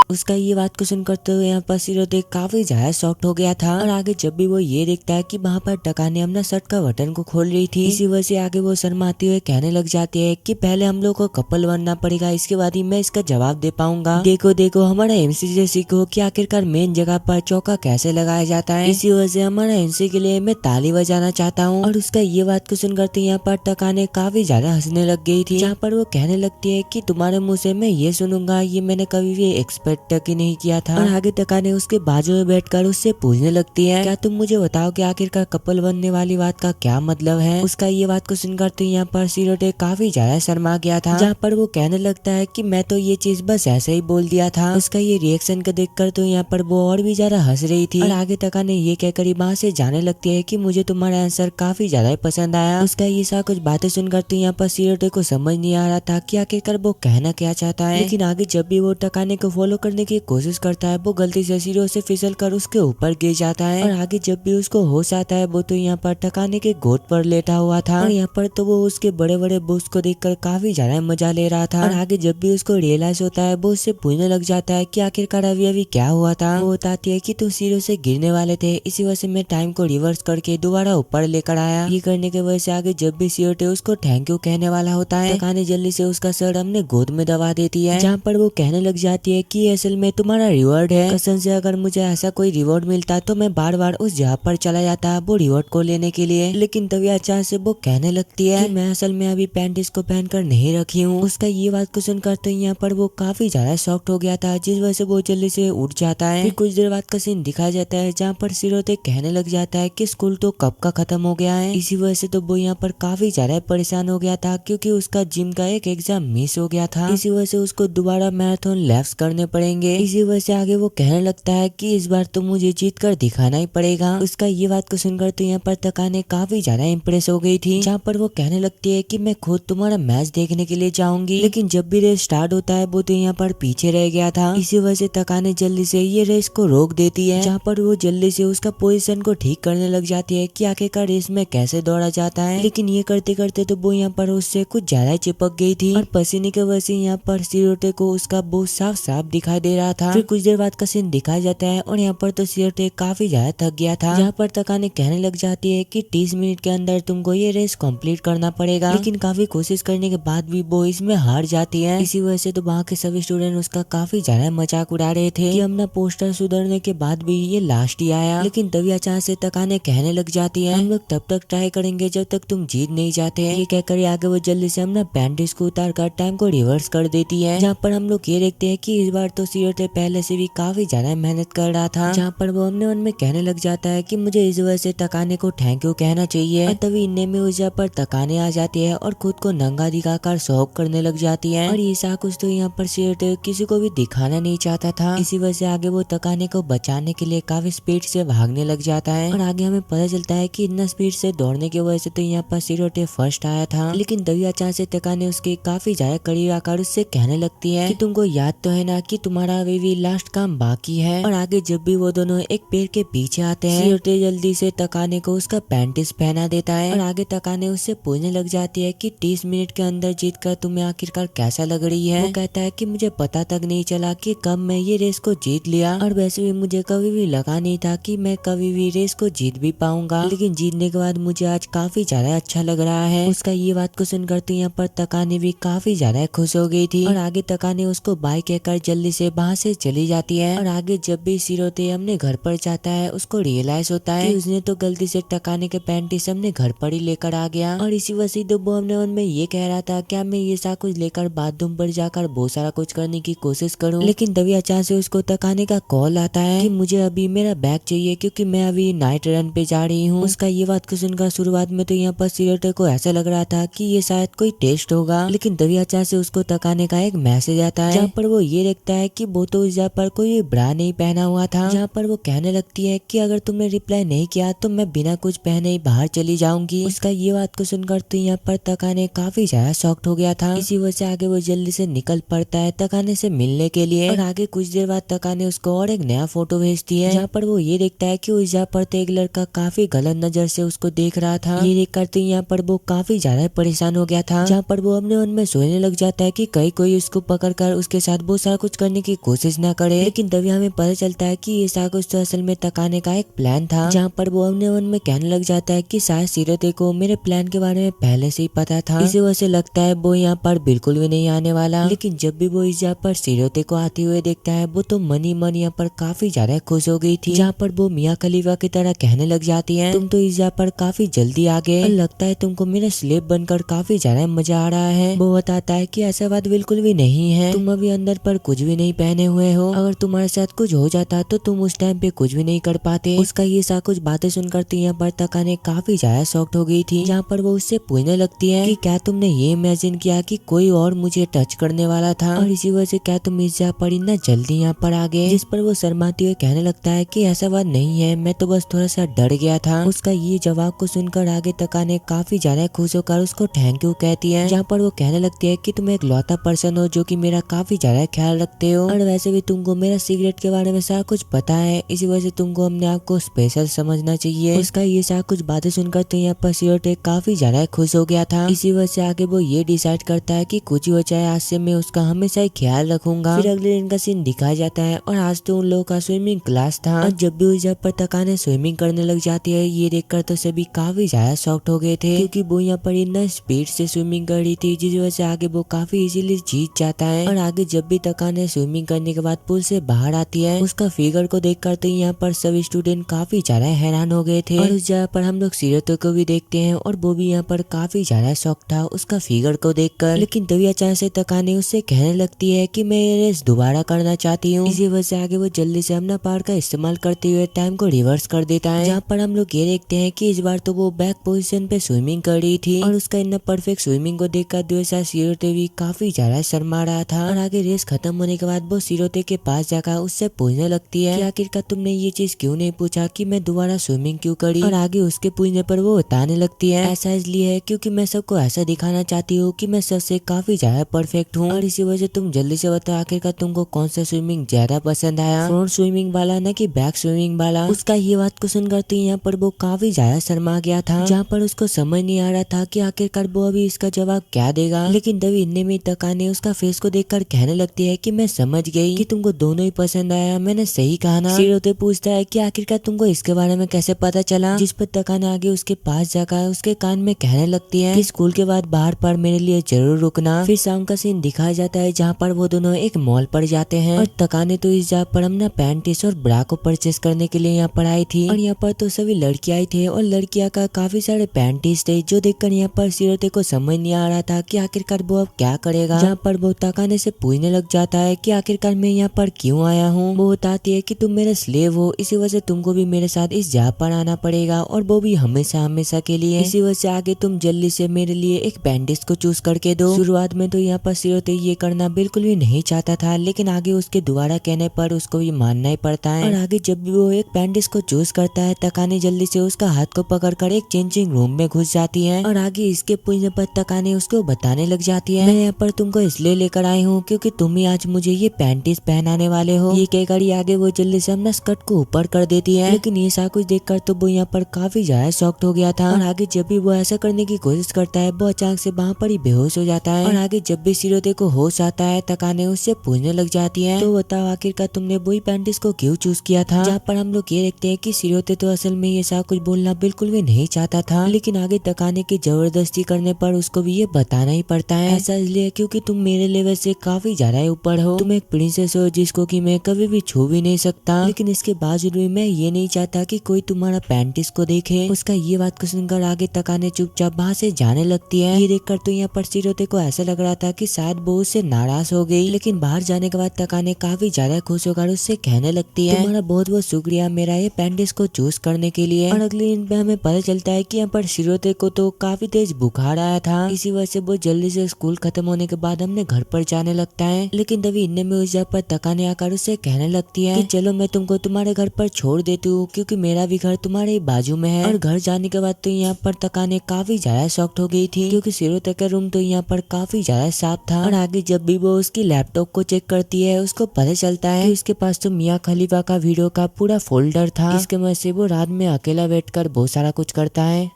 उसका ये बात को सुनकर तो यहाँ पर सीरोटे काफी ज्यादा शॉक्ड हो गया था, और आगे जब भी वो ये देखता है कि वहाँ पर टकाने अपना शर्ट का बटन को खोल रही थी, इसी वजह से आगे वो शर्माते हुए कहने लग जाती है कि पहले हम लोग को कपल बनना पड़ेगा, इसके बाद ही मैं इसका जवाब दे पाऊंगा। देखो देखो हमारा एमसी से सीखो कि आखिरकार मेन जगह पर चौका कैसे लगाया जाता है। इसी वजह से हमारा एमसी के लिए मैं ताली बजाना चाहता हूँ। और उसका ये बात को सुनकर तो यहाँ पर टकाने काफी ज्यादा हंसने लग गई थी, जहाँ पर वो कहने लगती है कि तुम्हारे मुँह से मैं ये सुनूंगा, ये मैंने कभी भी एक्सपेक्ट तक ही नहीं किया था। और आगे टकाने उसके बाजू में बैठकर उससे पूछने लगती है क्या तुम मुझे बताओ कि आखिरकार कपल बनने वाली बात का क्या मतलब है। उसका ये बात को सुनकर तो यहाँ पर सीरोटे काफी ज्यादा शर्मा गया था, जहाँ पर वो कहने लगता है कि मैं तो ये चीज बस ऐसे ही बोल दिया था। उसका ये रिएक्शन को देखकर तो यहाँ पर वो और भी ज्यादा हंस रही थी, और आगे टकाने ये कहकर वहाँ से जाने लगती है कि मुझे तुम्हारा आंसर काफी ज्यादा पसंद आया। उसका ये सारा कुछ बातें सुनकर तो यहाँ पर सीरोटे को समझ नहीं आ रहा था कि आखिरकार वो कहना क्या चाहता है, लेकिन आगे जब भी वो टकाने को फॉलो करने की कोशिश करता है वो गलती से सीढ़ियों से फिसल कर उसके ऊपर गिर जाता है। और आगे जब भी उसको होश आता है वो तो यहाँ पर टकाने के गोद पर लेटा हुआ था, और यहाँ पर तो वो उसके बड़े बड़े बूस्ट को देखकर काफी ज्यादा मजा ले रहा था। और आगे जब भी उसको रियलाइज होता है वो उससे पूछने लग जाता है कि आखिरकार अभी अभी क्या हुआ था। वो बताती है कि तुम सीढ़ियों से गिरने वाले थे, इसी वजह से मैं टाइम को रिवर्स करके दोबारा ऊपर लेकर आया। ये करने की वजह से आगे जब भी सीओटे उसको थैंक यू कहने वाला होता है, टकाने जल्दी से उसका सर अपने गोद में दबा देती है, जहाँ पर वो कहने लग जाती है कि असल में तुम्हारा रिवॉर्ड है, कसम से अगर मुझे ऐसा कोई रिवॉर्ड मिलता तो मैं बार बार उस जगह पर चला जाता वो रिवॉर्ड को लेने के लिए। लेकिन तभी अचानक से वो कहने लगती है कि मैं असल में अभी पैंटिस को पहनकर नहीं रखी हूँ। उसका ये बात को सुनकर तो यहाँ पर वो काफी ज्यादा शॉक्ड हो गया था, जिस वजह से वो जल्दी से उठ जाता है। फिर कुछ देर बाद का सीन दिखाया जाता है जहाँ पर सीरोते कहने लग जाता है कि स्कूल तो कब का खत्म हो गया है। इसी वजह से तो वो यहाँ पर काफी ज्यादा परेशान हो गया था, क्योंकि उसका जिम का एक एग्जाम मिस हो गया था। इसी वजह से उसको दोबारा मैराथन लैप्स करने पड़े पड़ेंगे। इसी वजह से आगे वो कहने लगता है कि इस बार तो मुझे जीत कर दिखाना ही पड़ेगा। उसका ये बात को सुनकर तो यहाँ पर तकाने काफी ज्यादा इम्प्रेस हो गई थी, जहाँ पर वो कहने लगती है कि मैं खुद तुम्हारा मैच देखने के लिए जाऊंगी। लेकिन जब भी रेस स्टार्ट होता है वो तो यहाँ पर पीछे रह गया था। इसी वजह से तकाने जल्दी से ये रेस को रोक देती है, जहाँ पर वो जल्दी से उसका पोजीशन को ठीक करने लग जाती है कि आखिरकार रेस में कैसे दौड़ा जाता है। लेकिन ये करते करते तो वो यहाँ पर उससे कुछ ज्यादा चिपक गई थी और पसीने की वजह से यहाँ पर सिरोटे को उसका बहुत साफ साफ दिखाई दे रहा था। फिर कुछ देर बाद का सीन दिखाया जाता है और यहाँ पर तो सिरोटे काफी ज्यादा थक गया था, जहाँ पर तकाने कहने लग जाती है कि 30 मिनट के अंदर तुमको ये रेस कंप्लीट करना पड़ेगा। लेकिन काफी कोशिश करने के बाद भी वो इसमें हार जाती है। इसी वजह से तो वहाँ के सभी स्टूडेंट उसका काफी ज्यादा मजाक उड़ा रहे थे कि अपना पोस्टर सुधरने के बाद भी ये लास्ट ही आया। लेकिन तभी अचानक से तकाने कहने लग जाती है हम लोग तब तक ट्राई करेंगे जब तक तुम जीत नहीं जाते हैं। ये कहकर आगे वो जल्दी से अपना बैंडेज को उतार कर टाइम को रिवर्स कर देती है, जहाँ पर हम लोग ये देखते हैं कि इस बार तो सिरोटे पहले से भी काफी ज्यादा मेहनत कर रहा था, जहाँ पर वो अपने मन में कहने लग जाता है कि मुझे इस वजह से तकाने को थैंक यू कहना चाहिए। और तभी इन्ने में उस पर तकाने आ जाती है और खुद को नंगा दिखाकर शौक करने लग जाती है। और ये सा कुछ तो यहाँ पर सिरोटे किसी को भी दिखाना नहीं चाहता था। इसी वजह से आगे वो तकाने को बचाने के लिए काफी स्पीड से भागने लग जाता है और आगे हमें पता चलता है कि इतना स्पीड से दौड़ने की वजह से तो यहाँ पर सिरोटे फर्स्ट आया था। लेकिन तभी अचानक से तकाने उसके काफी ज्यादा करीब आकर उससे कहने लगती है कि तुमको याद तो है ना कि तुम्हारा अभी भी लास्ट काम बाकी है। और आगे जब भी वो दोनों एक पेड़ के पीछे आते हैं सिरोटे जल्दी से तकाने को उसका पैंटिस पहना देता है और आगे तकाने उससे पूछने लग जाती है कि 30 मिनट के अंदर जीत कर तुम्हें आखिरकार कैसा लग रही है। वो कहता है कि मुझे पता तक नहीं चला कि कब मैं ये रेस को जीत लिया और वैसे भी मुझे कभी भी लगा नहीं था कि मैं कभी भी रेस को जीत भी पाऊंगा, लेकिन जीतने के बाद मुझे आज काफी ज्यादा अच्छा लग रहा है। उसका ये बात को सुनकर तो यहाँ पर तकाने भी काफी ज्यादा खुश हो गई थी और आगे तकाने उसको बाय कहकर जल्दी से वहाँ से चली जाती है। और आगे जब भी सिरोटे अपने घर पर जाता है उसको रियलाइज होता है कि उसने तो गलती से तकाने के पैंटिस अपने घर पर ही लेकर आ गया और इसी वजह से तो वो अपने मन में ये कह रहा था क्या मैं ये सा कुछ लेकर बाथरूम पर जाकर बहुत सारा कुछ करने की कोशिश करूं। लेकिन तभी अचानक से उसको तकाने का कॉल आता है कि मुझे अभी मेरा बैग चाहिए क्योंकि मैं अभी नाइट रन पे जा रही हूँ। उसका ये बात को सुनकर शुरुआत में तो यहाँ पर सिरोटे को ऐसा लग रहा था कि ये शायद कोई टेस्ट होगा, लेकिन तभी अचानक से उसको तकाने का एक मैसेज आता है जहाँ पर वो ये देखता है कि वो तो यहाँ पर कोई ब्रा नहीं पहना हुआ था, जहाँ पर वो कहने लगती है कि अगर तुमने रिप्लाई नहीं किया तो मैं बिना कुछ पहने ही बाहर चली जाऊंगी। उसका ये बात को सुनकर तो यहाँ पर तकाने काफी ज्यादा शॉक्ड हो गया था। इसी वजह से आगे वो जल्दी से निकल पड़ता है तकाने से मिलने के लिए और आगे कुछ देर बाद तकाने उसको और एक नया फोटो भेजती है, जहाँ पर वो ये देखता है कि उस यहाँ पर तो एक लड़का काफी गलत नजर से उसको देख रहा था। ये देख कर तो यहाँ पर वो काफी ज्यादा परेशान हो गया था, जहाँ पर वो अपने मन में सोचने लग जाता है कि कहीं कोई उसको पकड़कर उसके साथ बहुत सारा कुछ करने की कोशिश न करे। लेकिन तभी हमें पता चलता है कि ये सारा कुछ तो असल में तकाने का एक प्लान था, जहाँ पर वो अपने मन में कहने लग जाता है कि शायद सिरोटे को मेरे प्लान के बारे में पहले से ही पता था, इसी वजह से लगता है वो यहाँ पर बिल्कुल भी नहीं आने वाला। लेकिन जब भी वो इस यहाँ पर सिरोटे को आते हुए देखता है वो तो मन ही मन यहाँ पर काफी ज्यादा खुश हो गई थी, जहाँ पर वो मियाँ खलीफा की तरह कहने लग जाती है तुम तो इस यहाँ पर काफी जल्दी आ गए और लगता है तुमको मेरा स्लेब बनकर काफी ज्यादा मजा आ रहा है। वो बताता है कि ऐसा बात बिल्कुल भी नहीं है, तुम अभी अंदर पर कुछ भी नहीं पहने हुए हो, अगर तुम्हारे साथ कुछ हो जाता तो तुम उस टाइम पे कुछ भी नहीं कर पाते। उसका ये सा कुछ बातें सुनकर तो यहाँ पर तकाने काफी ज्यादा शॉक्ड हो गई थी, जहाँ पर वो उससे पूछने लगती है कि क्या तुमने ये इमेजिन किया कि कोई और मुझे टच करने वाला था और इसी वजह से क्या तुम इस जगह पर इतना जल्दी यहाँ पर आ गए। जिस पर वो शर्माते हुए कहने लगता है कि ऐसा बात नहीं है, मैं तो बस थोड़ा सा डर गया था। उसका ये जवाब को सुनकर आगे तकाने काफी ज्यादा खुश होकर उसको थैंक यू कहती है, जहाँ पर वो कहने लगती है कि तुम एक लौता पर्सन हो जो कि मेरा काफी ज्यादा ख्याल रखते हो और वैसे भी तुमको मेरा सीक्रेट के बारे में सारा कुछ पता है, इसी वजह से तुमको अपने आप को स्पेशल समझना चाहिए। उसका ये सारा कुछ बातें सुनकर तो यहाँ पर सिरोटे काफी ज्यादा खुश हो गया था। इसी वजह से आगे वो ये डिसाइड करता है कि कुछ ही हो जाए आज से मैं उसका हमेशा ही ख्याल रखूंगा। फिर अगले दिन का सीन दिखाया जाता है और आज तो उन लोगों का स्विमिंग क्लास था और जब भी उस पर तकाने स्विमिंग करने लग जाती है ये देखकर तो सभी काफी ज्यादा शॉक्ड हो गए थे, क्योंकि वो यहाँ पर इतना स्पीड से स्विमिंग कर रही थी, जिस वजह से आगे वो काफी इजीली जीत जाता है। और आगे जब भी तकाने स्विमिंग करने के बाद पुल से बाहर आती है उसका फिगर को देखकर तो यहाँ पर सभी स्टूडेंट काफी ज्यादा हैरान हो गए थे। और उस जगह पर हम लोग सिरोटे को भी देखते हैं और वो भी यहाँ पर काफी ज्यादा शौक था उसका फिगर को देखकर। लेकिन तभी अचानक से तकाने उससे कहने लगती है कि मैं ये रेस दोबारा करना चाहती हूँ। इसी वजह से आगे वो जल्दी से अपना पावर का इस्तेमाल करते हुए टाइम को रिवर्स कर देता है, जहाँ पर हम लोग ये देखते हैं कि इस बार तो वो बैक पोजीशन पे स्विमिंग कर रही थी और उसका इतना परफेक्ट स्विमिंग को देखकर सिरोटे भी काफी ज्यादा शर्मा रहा था। और आगे रेस खत्म होने के बाद बाद वो सिरोते के पास जाकर उससे पूछने लगती है कि आखिरकार तुमने ये चीज क्यों नहीं पूछा कि मैं दोबारा स्विमिंग क्यों करी। और आगे उसके पूछने पर वो बताने लगती है ऐसा इसलिए है क्योंकि मैं सबको ऐसा दिखाना चाहती हूँ कि मैं सबसे काफी ज्यादा परफेक्ट हूँ, और इसी वजह तुम जल्दी से बताओ आखिरकार तुमको कौन सा स्विमिंग ज्यादा पसंद आया, फ्रंट स्विमिंग वाला न कि बैक स्विमिंग वाला। उसका ये बात को सुनकर तो यहाँ पर वो काफी ज्यादा शर्मा गया था, जहाँ पर उसको समझ नहीं आ रहा था कि आखिरकार वो अभी इसका जवाब क्या देगा। लेकिन तभी इतने में तकाने उसका फेस को देखकर कहने लगती है कि मैं समझ गई कि तुमको दोनों ही पसंद आया, मैंने सही कहा ना। सिरोते पूछता है कि आखिरकार तुमको इसके बारे में कैसे पता चला, जिस पर तकाने आगे उसके पास जाकर उसके कान में कहने लगती है कि स्कूल के बाद बाहर पर मेरे लिए जरूर रुकना। फिर शाम का सीन दिखाया जाता है जहाँ पर वो दोनों एक मॉल पर जाते हैं, और तकाने तो इस जगह पर अपना पैंट टी शर्ट ब्रा को परचेस करने के लिए यहाँ पर आई थी, और यहाँ पर तो सभी लड़कियां आई थे और लड़कियां का काफी सारे पैंटीज थे, जो देखकर यहाँ पर सिरोते को समझ नहीं आ रहा था कि आखिरकार वो अब क्या करेगा। जहाँ पर वो तकाने से पूछने लग जाता है कि आखिरकार मैं यहाँ पर क्यों आया हूँ। वो बताती है कि तुम मेरे स्लेव हो, इसी वजह से तुमको भी मेरे साथ इस जगह पर आना पड़ेगा, और वो भी हमेशा हमेशा के लिए। इसी वजह से आगे तुम जल्दी से मेरे लिए एक बैंडेज को चूज करके दो। शुरुआत में तो यहाँ पर सिरोते ये करना बिल्कुल भी नहीं चाहता था, लेकिन आगे उसके दोबारा कहने पर उसको भी मानना ही पड़ता है। और आगे जब भी वो एक बैंडेज को चूज करता है, तकाने जल्दी से उसका हाथ को पकड़कर एक चेंजिंग रूम में घुस जाती है, और आगे इसके पूछने पर तकाने उसको बताने लग जाती है मैं यहाँ पर तुमको इसलिए लेकर आई हूँ क्योंकि तुम ही आज मुझे ये पैंटीज पहनाने वाले हो। ये कहकर आगे वो जल्दी से अपना स्कर्ट को ऊपर कर देती है, लेकिन ये सब कुछ देखकर तो वो यहाँ पर काफी ज्यादा शॉक्ड हो गया था। और आगे जब भी वो ऐसा करने की कोशिश करता है, वो अचानक से वहाँ पर ही बेहोश हो जाता है। और आगे जब भी सिरोते को होश आता है, तकाने उससे पूछने लग जाती है तो बताओ आखिरकार तुमने वही पैंटीज को क्यों चूज किया था। जहाँ पर हम लोग ये देखते हैं कि सिरोते तो असल में ये सब कुछ बोलना बिल्कुल भी नहीं चाहता था, लेकिन आगे तकाने की जबरदस्ती करने पर उसको भी ये बताना ही पड़ता है। ऐसा इसलिए क्योंकि तुम मेरे लेवल से काफी ज्यादा ऊपर हो, तुम एक प्रिंसेस हो जिसको कि मैं कभी भी छू भी नहीं सकता, लेकिन इसके बावजूद भी मैं ये नहीं चाहता कि कोई तुम्हारा पैंटीज को देखे। उसका ये बात को सुनकर आगे तकाने चुपचाप वहाँ से जाने लगती है। ये देखकर तो यहाँ पर सिरोते को ऐसा लग रहा था कि शायद वो उससे नाराज हो गई, लेकिन बाहर जाने के बाद तकाने काफी ज्यादा खुश होकर उससे कहने लगती है तुम्हारा बहुत बहुत शुक्रिया मेरा ये पैंटीज को चूज करने के लिए। और अगले दिन पे हमें पता चलता है कि यहाँ पर सिरोते को तो काफी तेज बुखार आया था, इसी वजह से वो जल्दी से स्कूल खत्म होने के बाद हमने घर पर जाने लगता है। लेकिन तभी इनने में उस जगह पर तकाने आकर उससे कहने लगती है कि चलो मैं तुमको तुम्हारे घर पर छोड़ देती हूँ क्योंकि मेरा भी घर तुम्हारे बाजू में है। और घर जाने के बाद तो यहाँ पर तकाने काफी ज्यादा शॉक्ड हो गई थी क्योंकि सिरोते का रूम तो यहाँ पर काफी ज्यादा साफ था। और आगे जब भी वो उसकी लैपटॉप को चेक करती है, उसको पता चलता है कि उसके पास तो मियां खलीफा का वीडियो का पूरा फोल्डर था, इसके वजह से वो रात में अकेला बैठकर बहुत सारा कुछ करता है।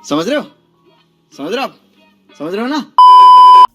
समझ रहे हो समझ रहे हो ना।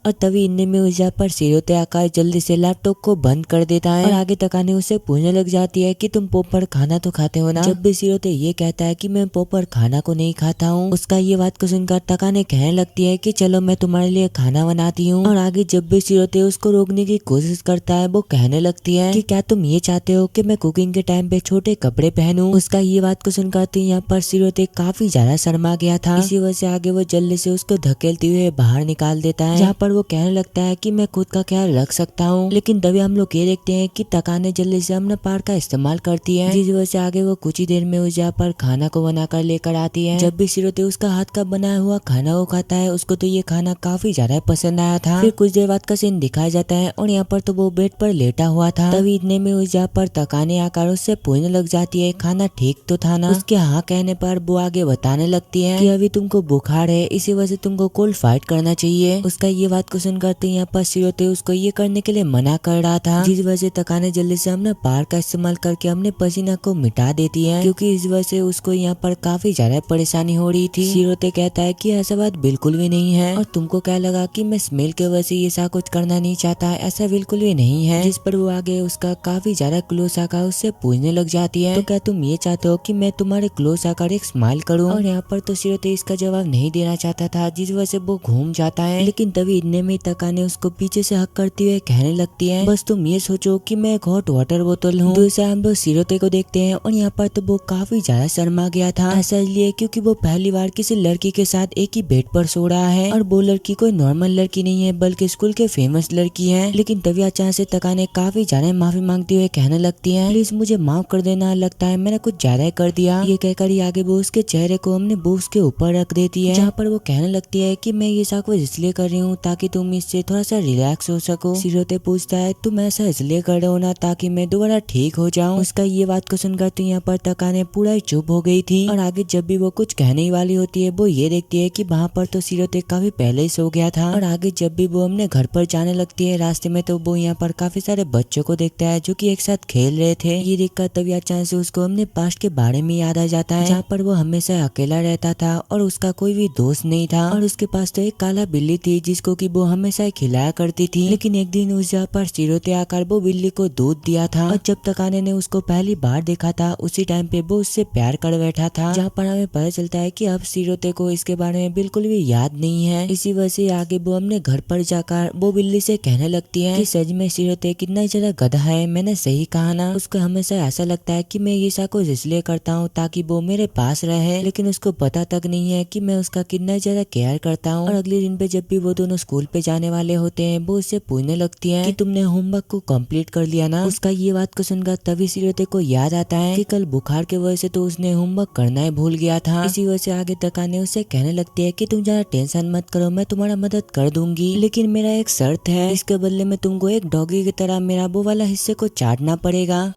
और तभी इनने में उस जगह पर सिरोते आकर जल्दी से लैपटॉप को बंद कर देता है, और आगे तकाने उससे पूछने लग जाती है कि तुम प्रॉपर खाना तो खाते हो ना। जब भी सिरोते ये कहता है कि मैं प्रॉपर खाना को नहीं खाता हूँ, उसका ये बात को सुनकर तकाने कहने लगती है कि चलो मैं तुम्हारे लिए खाना बनाती हूँ। और आगे जब भी सिरोते उसको रोकने की कोशिश करता है, वो कहने लगती है कि क्या तुम ये चाहते हो कि मैं कुकिंग के टाइम पे छोटे कपड़े पहनूं। उसका ये बात को सुनकर तो यहाँ पर सिरोते काफी ज्यादा शर्मा गया था, इसी वजह से आगे वो जल्दी से उसको धकेलते हुए बाहर निकाल देता है, जहाँ पर वो कहने लगता है कि मैं खुद का ख्याल रख सकता हूँ। लेकिन तभी हम लोग ये देखते हैं कि तकाने जल्दी से अपना पार का इस्तेमाल करती है, जिस वजह से आगे वो कुछ ही देर में उस जगह पर खाना को बनाकर लेकर आती है। जब भी सिरोते उसका हाथ का बनाया हुआ खाना को खाता है, उसको तो ये खाना काफी ज्यादा पसंद आया था। फिर कुछ देर बाद का सीन दिखाया जाता है और यहाँ पर तो वो बेड पर लेटा हुआ था। तभी इतने में उस जगह पर तकाने आकर उससे पूछने लग जाती है खाना ठीक तो था ना। उसके हाँ कहने पर वो आगे बताने लगती है कि अभी तुमको बुखार है, इसी वजह से तुमको कोल्ड फाइट करना चाहिए। उसका ये बात को सुनकर तो यहाँ पर सिरोते उसको ये करने के लिए मना कर रहा था, जिस वजह से तकाने जल्दी से अपना पार का इस्तेमाल करके अपने पसीना को मिटा देती है, क्योंकि इस वजह से उसको यहाँ पर काफी ज्यादा परेशानी हो रही थी। सिरोते कहता है कि ऐसा बात बिल्कुल भी नहीं है, और तुमको क्या लगा कि मैं स्मेल के वजह से ये सा कुछ करना नहीं चाहता, ऐसा बिल्कुल भी नहीं है। जिस पर वो आगे उसका काफी ज्यादा क्लोज आकर उससे पूछने लग जाती है तो क्या तुम ये चाहते हो कि मैं तुम्हारे क्लोज आकर एक स्माइल करूँ। और यहाँ पर तो सिरोते इसका जवाब नहीं देना चाहता था, जिस वजह से वो घूम जाता है। लेकिन तभी इतने में तकाने उसको पीछे से हक करते हुए कहने लगती है बस तुम ये सोचो कि मैं एक हॉट वाटर बोतल हूँ। दूसरा हम लोग सिरोते को देखते हैं और यहाँ पर तो वो काफी ज्यादा शर्मा गया था, ऐसा इसलिए क्योंकि वो पहली बार किसी लड़की के साथ एक ही बेड पर सो रहा है, और वो लड़की कोई नॉर्मल लड़की नहीं है बल्कि स्कूल के फेमस लड़की है। लेकिन तभी अचानक से तकाने काफी ज्यादा माफी मांगते हुए कहने लगती है प्लीज मुझे माफ कर देना, लगता है मैंने कुछ ज्यादा कर दिया। ये कहकर ही आगे वो उसके चेहरे को अपने बूक्स के ऊपर रख देती है, जहाँ पर वो कहने लगती है कि मैं ये सब कुछ इसलिए कर रही हूँ ताकि ताकि तुम इससे थोड़ा सा रिलैक्स हो सको। सिरोते पूछता है तुम ऐसा इसलिए कर रहे हो ना ताकि मैं दोबारा ठीक हो जाऊं। उसका ये बात को सुनकर तो यहाँ पर तकाने पूरा ही चुप हो गई थी और आगे जब भी वो कुछ कहने ही वाली होती है वो ये देखती है कि वहाँ पर तो सिरोते काफी पहले ही सो गया था। और आगे जब भी वो अपने घर पर जाने लगती है रास्ते में तो वो यहाँ पर काफी सारे बच्चों को देखता है जो कि एक साथ खेल रहे थे। ये देखकर तभी अचानक से उसको अपने पास्ट के बारे में याद आ जाता है जहाँ पर वो हमेशा अकेला रहता था और उसका कोई भी दोस्त नहीं था और उसके पास तो एक काला बिल्ली थी जिसको कि वो हमेशा खिलाया करती थी। लेकिन एक दिन उस जगह पर सिरोते आकर वो बिल्ली को दूध दिया था और जब तकाने ने उसको पहली बार देखा था उसी टाइम पे वो उससे प्यार कर बैठा था। जहाँ पर हमें पता चलता है कि अब सिरोते को इसके बारे में बिल्कुल भी याद नहीं है। इसी वजह से आगे वो अपने घर पर जाकर वो बिल्ली से कहने लगती है कि सच में सिरोते कितना ज्यादा गधा है, मैंने सही कहा ना। उसको हमेशा ऐसा लगता है कि मैं ये सब कुछ इसलिए करता हूँ ताकि वो मेरे पास रहे, लेकिन उसको पता तक नहीं है कि मैं उसका कितना ज्यादा केयर करता हूँ। और अगले दिन पे जब भी वो दोनों स्कूल पे जाने वाले होते हैं वो उससे पूछने लगती है कि तुमने होमवर्क को कंप्लीट कर लिया ना। उसका ये बात को सुनकर तभी सिरोते को याद आता है कि कल बुखार के वजह से तो उसने होमवर्क करना ही भूल गया था। इसी वजह से आगे तकाने उससे कहने लगती है कि तुम ज्यादा टेंशन मत करो, मैं तुम्हारा मदद कर दूंगी, लेकिन मेरा एक शर्त है, इसके बदले में तुमको एक डॉगी की तरह मेरा वो वाला हिस्से को चाटना पड़ेगा।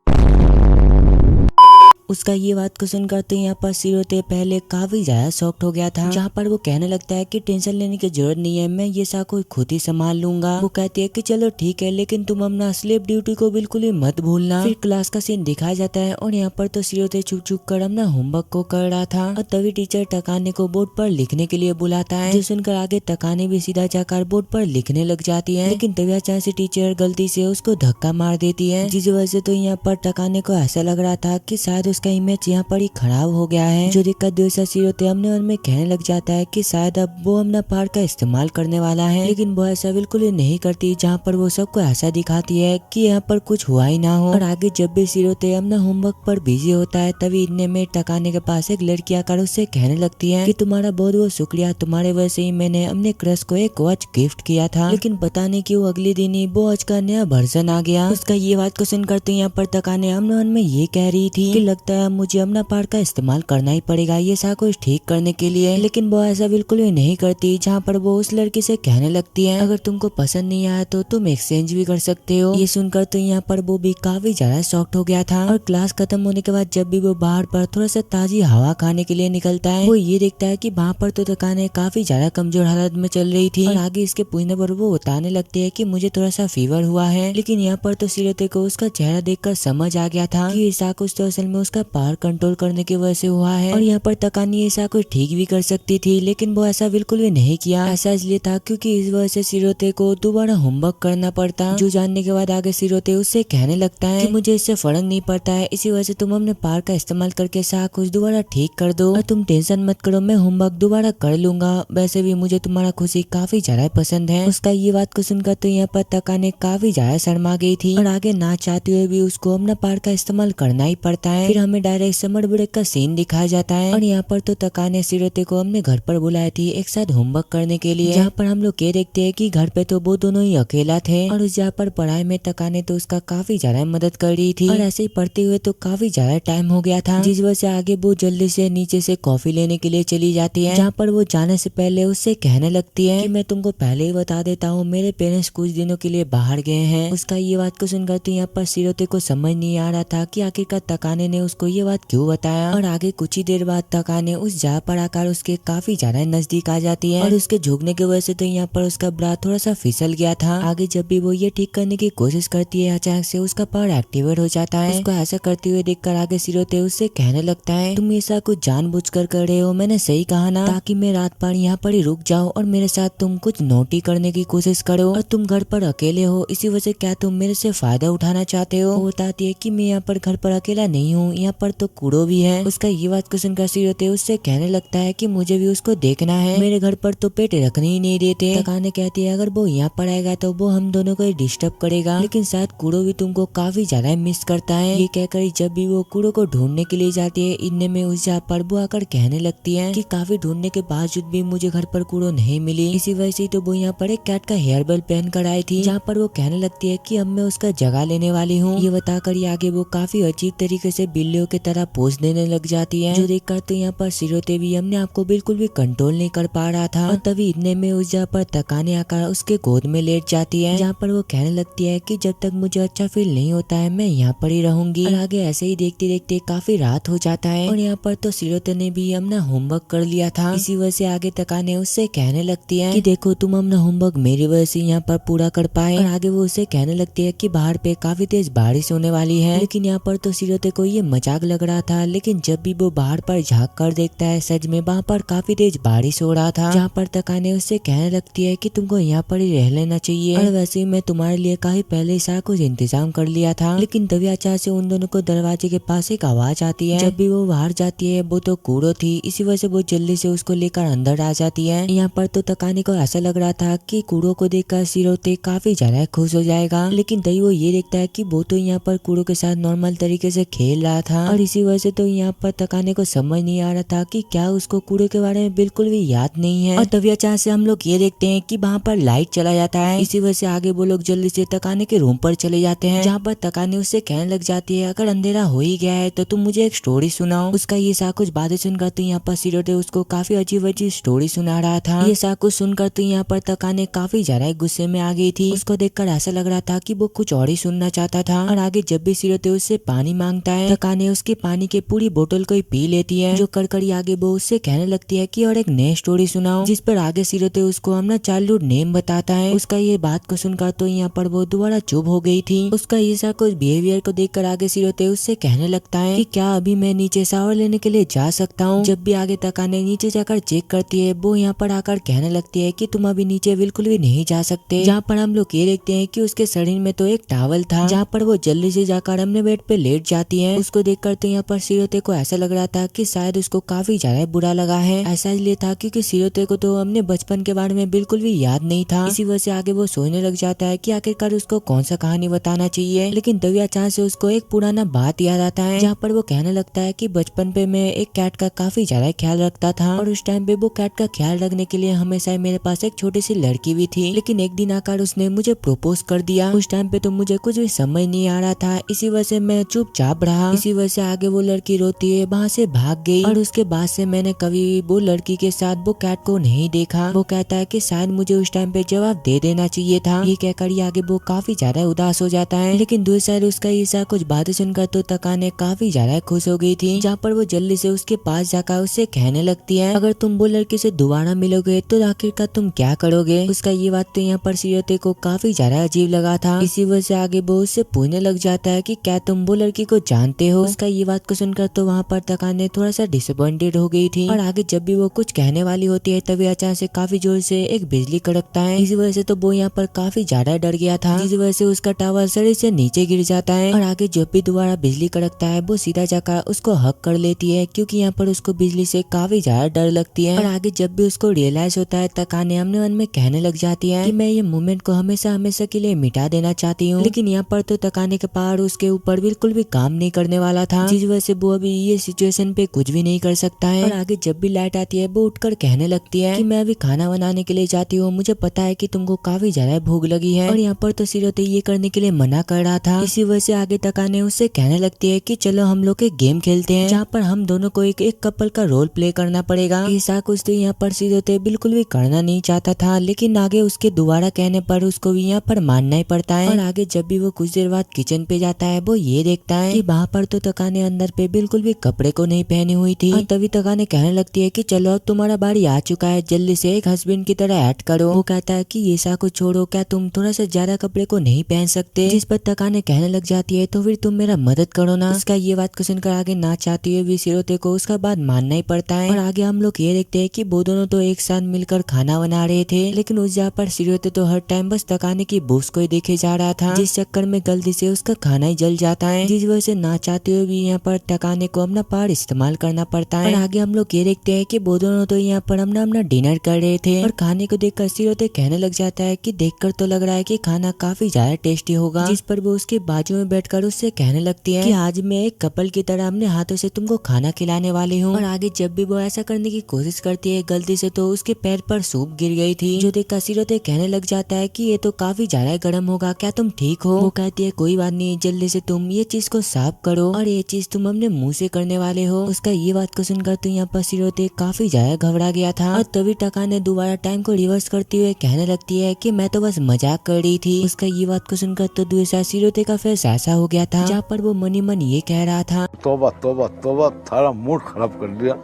उसका ये बात को सुनकर तो यहाँ पर सिरोते पहले काफी ज्यादा शॉक्ड हो गया था जहाँ पर वो कहने लगता है कि टेंशन लेने की जरूरत नहीं है, मैं ये सब कुछ खुद ही संभाल लूंगा। वो कहती है कि चलो ठीक है, लेकिन तुम अपना स्लीप ड्यूटी को बिल्कुल ही मत भूलना। फिर क्लास का सीन दिखाया जाता है और यहाँ पर तो सिरोते छुप छुप कर अपना होमवर्क को कर रहा था और तभी टीचर तकाने को बोर्ड पर लिखने के लिए बुलाता है, जो सुनकर आगे तकाने भी सीधा जाकर बोर्ड पर लिखने लग जाती है। लेकिन तभी अचानक से टीचर गलती से उसको धक्का मार देती है, जिस वजह से तो यहाँ पर तकाने को ऐसा लग रहा था कि शायद उसका इमेज यहाँ पर ही खराब हो गया है। जो देखकर दूसरा सिरोते अपने मन में कहने लग जाता है कि शायद अब वो अपना पावर का इस्तेमाल करने वाला है, लेकिन वो ऐसा बिल्कुल ही नहीं करती, जहाँ पर वो सबको ऐसा दिखाती है कि यहाँ पर कुछ हुआ ही ना हो। और आगे जब भी सिरोते अपना होमवर्क पर बिजी होता है तभी इतने में तकाने के पास एक लड़की आकर उससे कहने लगती है कि तुम्हारा बहुत बहुत शुक्रिया, तुम्हारे वजह से ही मैंने अपने क्रश को एक वॉच गिफ्ट किया था, लेकिन पता नहीं क्यों अगले दिन ही वो वॉच का नया वर्जन आ गया। उसका ये बात को सुनकर तो यहाँ पर तकाने अपने मन में ये कह रही थी कि लगता है मुझे अपना पावर का इस्तेमाल करना ही पड़ेगा ये सब कुछ ठीक करने के लिए, लेकिन वो ऐसा बिल्कुल भी नहीं करती। जहाँ पर वो उस लड़की से कहने लगती है अगर तुमको पसंद नहीं आया तो तुम एक्सचेंज भी कर सकते हो। ये सुनकर तो यहाँ पर वो भी काफी ज्यादा शॉक्ड हो गया था। और क्लास खत्म होने के बाद जब भी वो बाहर पर थोड़ा सा ताजी हवा खाने के लिए निकलता है वो ये देखता है कि वहाँ पर तो तकाने काफी ज्यादा कमजोर हालत में चल रही थी और आगे इसके पूछने पर वो बताने लगती है कि मुझे थोड़ा सा फीवर हुआ है। लेकिन यहाँ पर तो सिरोते को उसका चेहरा देखकर समझ आ गया था कि ऐसा कुछ तो असल में उसका पावर कंट्रोल करने की वजह से हुआ है और यहाँ पर तकानी ऐसा कुछ ठीक भी कर सकती थी, लेकिन वो ऐसा बिल्कुल भी नहीं किया। ऐसा इसलिए था क्योंकि इस वजह से सिरोते को दोबारा होमवर्क करना पड़ता, जो जानने के बाद आगे सिरोते उससे कहने लगता है कि मुझे इससे फर्क नहीं पड़ता है, इसी वजह से तुम अपने पावर का इस्तेमाल करके सा कुछ दोबारा ठीक कर दो और तुम टेंशन मत करो, मैं होमवर्क दोबारा कर लूंगा, वैसे भी मुझे तुम्हारा खुशी काफी ज्यादा पसंद है। उसका ये बात को सुनकर तो यहाँ पर तकाने काफी ज्यादा शर्मा गई थी और आगे ना चाहते हुए भी उसको अपना पावर का इस्तेमाल करना ही पड़ता है। फिर हमें डायरेक्ट समर ब्रेक का सीन दिखाया जाता है और यहाँ पर तो तकाने सिरोते को अपने घर पर बुलाई थी एक साथ होमवर्क करने के लिए, जहाँ पर हम लोग ये देखते हैं कि घर पे तो वो दोनों ही अकेला थे और उस जहाँ पर पढ़ाई में तकाने तो उसका काफी ज्यादा मदद कर रही थी और ऐसे ही पढ़ते हुए तो काफी ज्यादा टाइम हो गया था, जिस वजह से आगे वो जल्दी से नीचे से कॉफी लेने के लिए चली जाती है। जहाँ पर वो जाने से पहले उससे कहने लगती है कि मैं तुमको पहले ही बता देता हूँ मेरे पेरेंट्स कुछ दिनों के लिए बाहर गए हैं। उसका ये बात को सुनकर तो यहाँ पर सिरोते को समझ नहीं आ रहा था कि आखिरकार तकाने ने उसको ये बात क्यों बताया। और आगे कुछ ही देर बाद तकाने उस जगह पर आकर उसके काफी ज्यादा नजदीक आ जाती है और उसके झुकने की वजह से तो यहाँ पर उसका ब्रा थोड़ा सा फिसल गया था। आगे जब भी वो ये ठीक करने की कोशिश करती है अचानक से उसका पावर एक्टिवेट हो जाता है। उसको ऐसा करते हुए देखकर आगे सिरोते उससे कहने लगता है तुम ऐसा कुछ जानबूझकर कर रहे हो, मैंने सही कहा ना, ताकि मैं रात पर यहाँ पर ही रुक जाऊँ और मेरे साथ तुम कुछ नोटी करने की कोशिश करो और तुम घर पर अकेले हो, इसी वजह से क्या तुम मेरे से फायदा उठाना चाहते हो। वो बताती है कि मैं यहाँ पर घर पर अकेला नहीं हूँ, यहाँ पर तो कूड़ो भी है। उसका ये बात को सुनकर सिरोते उससे कहने लगता है कि मुझे भी उसको देखना है, मेरे घर पर तो पेट रखने ही नहीं देते। तकाने कहती है अगर वो यहाँ पर आएगा तो वो हम दोनों को डिस्टर्ब करेगा, लेकिन शायद कूड़ो भी तुमको काफी ज्यादा मिस करता है। ये कहकर जब भी वो कूड़ो को ढूंढने के लिए जाती है इतने में उस जहाँ पर वो आकर कहने लगती है कि काफी ढूंढने के बावजूद भी मुझे घर पर कूड़ो नहीं मिली, इसी वजह से तो वो यहाँ पर एक कैट का हेयर बेल पहन कर आई थी। जहाँ पर वो कहने लगती है कि अब मैं उसका जगह लेने वाली हूँ। ये बताकर आगे वो काफी अजीब तरीके से बिल्ली बिल्लियों की तरह पोज देने लग जाती है, जो देखकर तो यहाँ पर सिरोते भी अपने आप को बिल्कुल भी कंट्रोल नहीं कर पा रहा था। और तभी इतने में उस जगह पर तकाने आकर उसके गोद में लेट जाती है, जहाँ पर वो कहने लगती है कि जब तक मुझे अच्छा फील नहीं होता है मैं यहाँ पर ही रहूंगी। और आगे ऐसे ही देखते देखते काफी रात हो जाता है और यहाँ पर तो सिरोते ने भी अपना होमवर्क कर लिया था। इसी वजह से आगे तकाने उससे कहने लगती है कि देखो तुम अपना होमवर्क मेरी वजह से यहाँ पर पूरा कर पाए। और आगे वो उसे कहने लगती है कि बाहर पे काफी तेज बारिश होने वाली है। लेकिन यहाँ पर तो सिरोते को ये मजाक लग रहा था, लेकिन जब भी वो बाहर पर झाँक कर देखता है सच में वहाँ पर काफी तेज बारिश हो रहा था। जहाँ पर तकाने उससे कहने लगती है कि तुमको यहाँ पर ही रह लेना चाहिए और वैसे ही मैं तुम्हारे लिए काफी पहले ही सारा कुछ इंतजाम कर लिया था। लेकिन तभी अचानक से उन दोनों को दरवाजे के पास एक आवाज आती है। जब भी वो बाहर जाती है वो तो कूड़ो थी, इसी वजह से वो जल्दी से उसको लेकर अंदर आ जाती है। यहाँ पर तो तकाने को ऐसा लग रहा था कि कूड़ो को देखकर सिरोते काफी ज्यादा खुश हो जाएगा, लेकिन तभी वो ये देखता है कि वो तो यहाँ पर कूड़ो के साथ नॉर्मल तरीके से खेल रहा था। और इसी वजह से तो यहाँ पर तकाने को समझ नहीं आ रहा था कि क्या उसको कूड़े के बारे में बिल्कुल भी याद नहीं है। और तभी अचानक से हम लोग ये देखते हैं कि वहाँ पर लाइट चला जाता है। इसी वजह से आगे वो लोग जल्दी से तकाने के रूम पर चले जाते हैं, जहाँ पर तकाने उससे कहने लग जाती है अगर अंधेरा हो ही गया है तो तुम मुझे एक स्टोरी सुनाओ। उसका ये सा कुछ बातें सुनकर तो यहाँ पर सिरोते उसको काफी अजीब अजीब स्टोरी सुना रहा था। ये सा कुछ सुनकर तो यहाँ पर तकाने काफी ज्यादा गुस्से में आ गई थी। उसको देखकर ऐसा लग रहा था कि वो कुछ और ही सुनना चाहता था। और आगे जब भी सिरोते उससे पानी मांगता है तकाने उसके पानी के पूरी बोतल को ही पी लेती है, जो कर आगे वो उससे कहने लगती है कि और एक नई स्टोरी सुनाओ। जिस पर आगे सिरोते उसको अपना चाइल्डहुड नेम बताता है। उसका ये बात को सुनकर तो यहाँ पर वो दोबारा चुप हो गई थी। उसका ये सा कुछ बिहेवियर को देखकर आगे सिरोते उससे कहने लगता है कि क्या अभी मैं नीचे शावर लेने के लिए जा सकता हूँ। जब भी आगे तकाने नीचे जाकर चेक करती है वो यहाँ पर आकर कहने लगती है कि तुम अभी नीचे बिल्कुल भी नहीं जा सकते। जहाँ पर हम लोग ये देखते हैं कि उसके शरीर में तो एक टॉवल था, जहाँ पर वो जल्दी से जाकर अपने बेड पे लेट जाती है। उसको देखकर तो यहाँ पर सिरोते को ऐसा लग रहा था कि शायद उसको काफी ज्यादा बुरा लगा है। ऐसा इसलिए था क्योंकि सिरोते को तो अपने बचपन के बारे में बिल्कुल भी याद नहीं था। इसी वजह से आगे वो सोचने लग जाता है कि आखिरकार उसको कौन सा कहानी बताना चाहिए। लेकिन तभी अचानक से उसको एक पुराना बात याद आता है, जहाँ पर वो कहने लगता है कि बचपन पे मैं एक कैट का काफी ज्यादा ख्याल रखता था और उस टाइम पे वो कैट का ख्याल रखने के लिए हमेशा मेरे पास एक छोटी सी लड़की भी थी। लेकिन एक दिन आकर उसने मुझे प्रपोज कर दिया। उस टाइम पे तो मुझे कुछ भी समझ नहीं आ रहा था, इसी वजह से मैं चुपचाप रहा। इसी वजह से आगे वो लड़की रोती है वहाँ से भाग गई और उसके बाद से मैंने कभी वो लड़की के साथ वो कैट को नहीं देखा। वो कहता है कि शायद मुझे उस टाइम पे जवाब दे देना चाहिए था। ये कहकर आगे वो काफी ज्यादा उदास हो जाता है। लेकिन दूसरी साइड उसका ऐसा कुछ बातें सुनकर तो तकाने काफी ज्यादा खुश हो गई थी, जहाँ पर वो जल्दी से उसके पास जाकर उससे कहने लगती है अगर तुम वो लड़की से दोबारा मिलोगे तो आखिरकार तुम क्या करोगे। उसका ये बात तो यहाँ पर सिरोते को काफी ज्यादा अजीब लगा था। इसी वजह से आगे वो उससे पूछने लग जाता है कि क्या तुम वो लड़की को जानते हो। उसका ये बात को सुनकर तो वहाँ पर तकाने थोड़ा सा डिसअपॉइंटेड हो गई थी। और आगे जब भी वो कुछ कहने वाली होती है तभी अचानक से काफी जोर से एक बिजली कड़कता है। इसी वजह से तो वो यहाँ पर काफी ज्यादा डर गया था, जिस वजह से उसका टावल शरीर से नीचे गिर जाता है। और आगे जब भी दोबारा बिजली कड़कता है वो सीधा जाकर उसको हक कर लेती है, क्योंकि यहाँ पर उसको बिजली से काफी ज्यादा डर लगती है। और आगे जब भी उसको रियलाइज होता है तकाने अपने मन में कहने लग जाती है कि मैं ये मोमेंट को हमेशा हमेशा के लिए मिटा देना चाहती हूँ। लेकिन यहाँ पर तो तकाने के पार उसके ऊपर बिल्कुल भी काम नहीं करने वाला था, जिस वजह से वो अभी ये सिचुएशन पे कुछ भी नहीं कर सकता है। और आगे जब भी लाइट आती है वो उठकर कहने लगती है कि मैं अभी खाना बनाने के लिए जाती हूँ, मुझे पता है कि तुमको काफी ज्यादा भूख लगी है। और यहाँ पर तो सिरोते ये करने के लिए मना कर रहा था। इसी वजह से आगे तकाने उससे कहने लगती है कि चलो हम लोग एक गेम खेलते हैं, जहाँ पर हम दोनों को एक कपल का रोल प्ले करना पड़ेगा। ऐसा कुछ तो यहाँ पर सिरोते बिल्कुल भी करना नहीं चाहता था, लेकिन आगे उसके दोबारा कहने पर उसको भी यहाँ पर मानना ही पड़ता है। और आगे जब भी वो कुछ देर बाद किचन पे जाता है वो ये देखता है कि वहाँ पर तो तकाने अंदर पे बिल्कुल भी कपड़े को नहीं पहनी हुई थी। और तभी तकाने कहने लगती है कि चलो अब तुम्हारा बारी आ चुका है, जल्दी से एक हस्बैंड की तरह एक्ट करो। वो कहता है कि ये सा कुछ छोड़ो, क्या तुम थोड़ा सा ज्यादा कपड़े को नहीं पहन सकते। जिस पर तकाने कहने लग जाती है तो फिर तुम मेरा मदद करो ना। उसका ये बात को सुनकर आगे ना चाहती हुई भी सिरोते को उसका बात मानना ही पड़ता है। और आगे हम लोग ये देखते हैं कि वो दोनों तो एक साथ मिलकर खाना बना रहे थे, लेकिन उस जगह पर सिरोते तो हर टाइम बस तकाने की बूस को ही देखे जा रहा था, जिस चक्कर में गलती से उसका खाना ही जल जाता है, जिस वजह से ना चाहते हुए भी यहाँ पर तकाने को अपना पार इस्तेमाल करना पड़ता है। और आगे हम लोग ये देखते हैं कि वो दोनों तो यहाँ पर अपना डिनर कर रहे थे और खाने को देखकर सिरोते कहने लग जाता है कि देखकर तो लग रहा है कि खाना काफी ज्यादा टेस्टी होगा। जिस पर वो उसके बाजू में बैठकर उससे कहने लगती है कि आज मैं एक कपल की तरह अपने हाथों से तुमको खाना खिलाने वाली हूँ। और आगे जब भी वो ऐसा करने की कोशिश करती है गलती से तो उसके पैर पर सूप गिर गई थी, जो देखकर सिरोते कहने लग जाता है कि ये तो काफी ज्यादा गर्म होगा, क्या तुम ठीक हो। वो कहती है कोई बात नहीं, जल्दी से तुम ये चीज को साफ करो। और ये चीज तुम अपने मुंह से करने वाले हो। उसका ये बात को सुनकर तो यहाँ पर सिरोते काफी ज्यादा घबरा गया था और तभी टकाने दोबारा टाइम को रिवर्स करते हुए कहने लगती है कि मैं तो बस मजाक कर रही थी। उसका ये बात को सुनकर तो दूसरा सिरोते का फेस ऐसा हो गया था जहाँ पर वो मनी मन ये कह रहा था, तौबा तौबा तौबा, थारा मूड खराब कर दिया।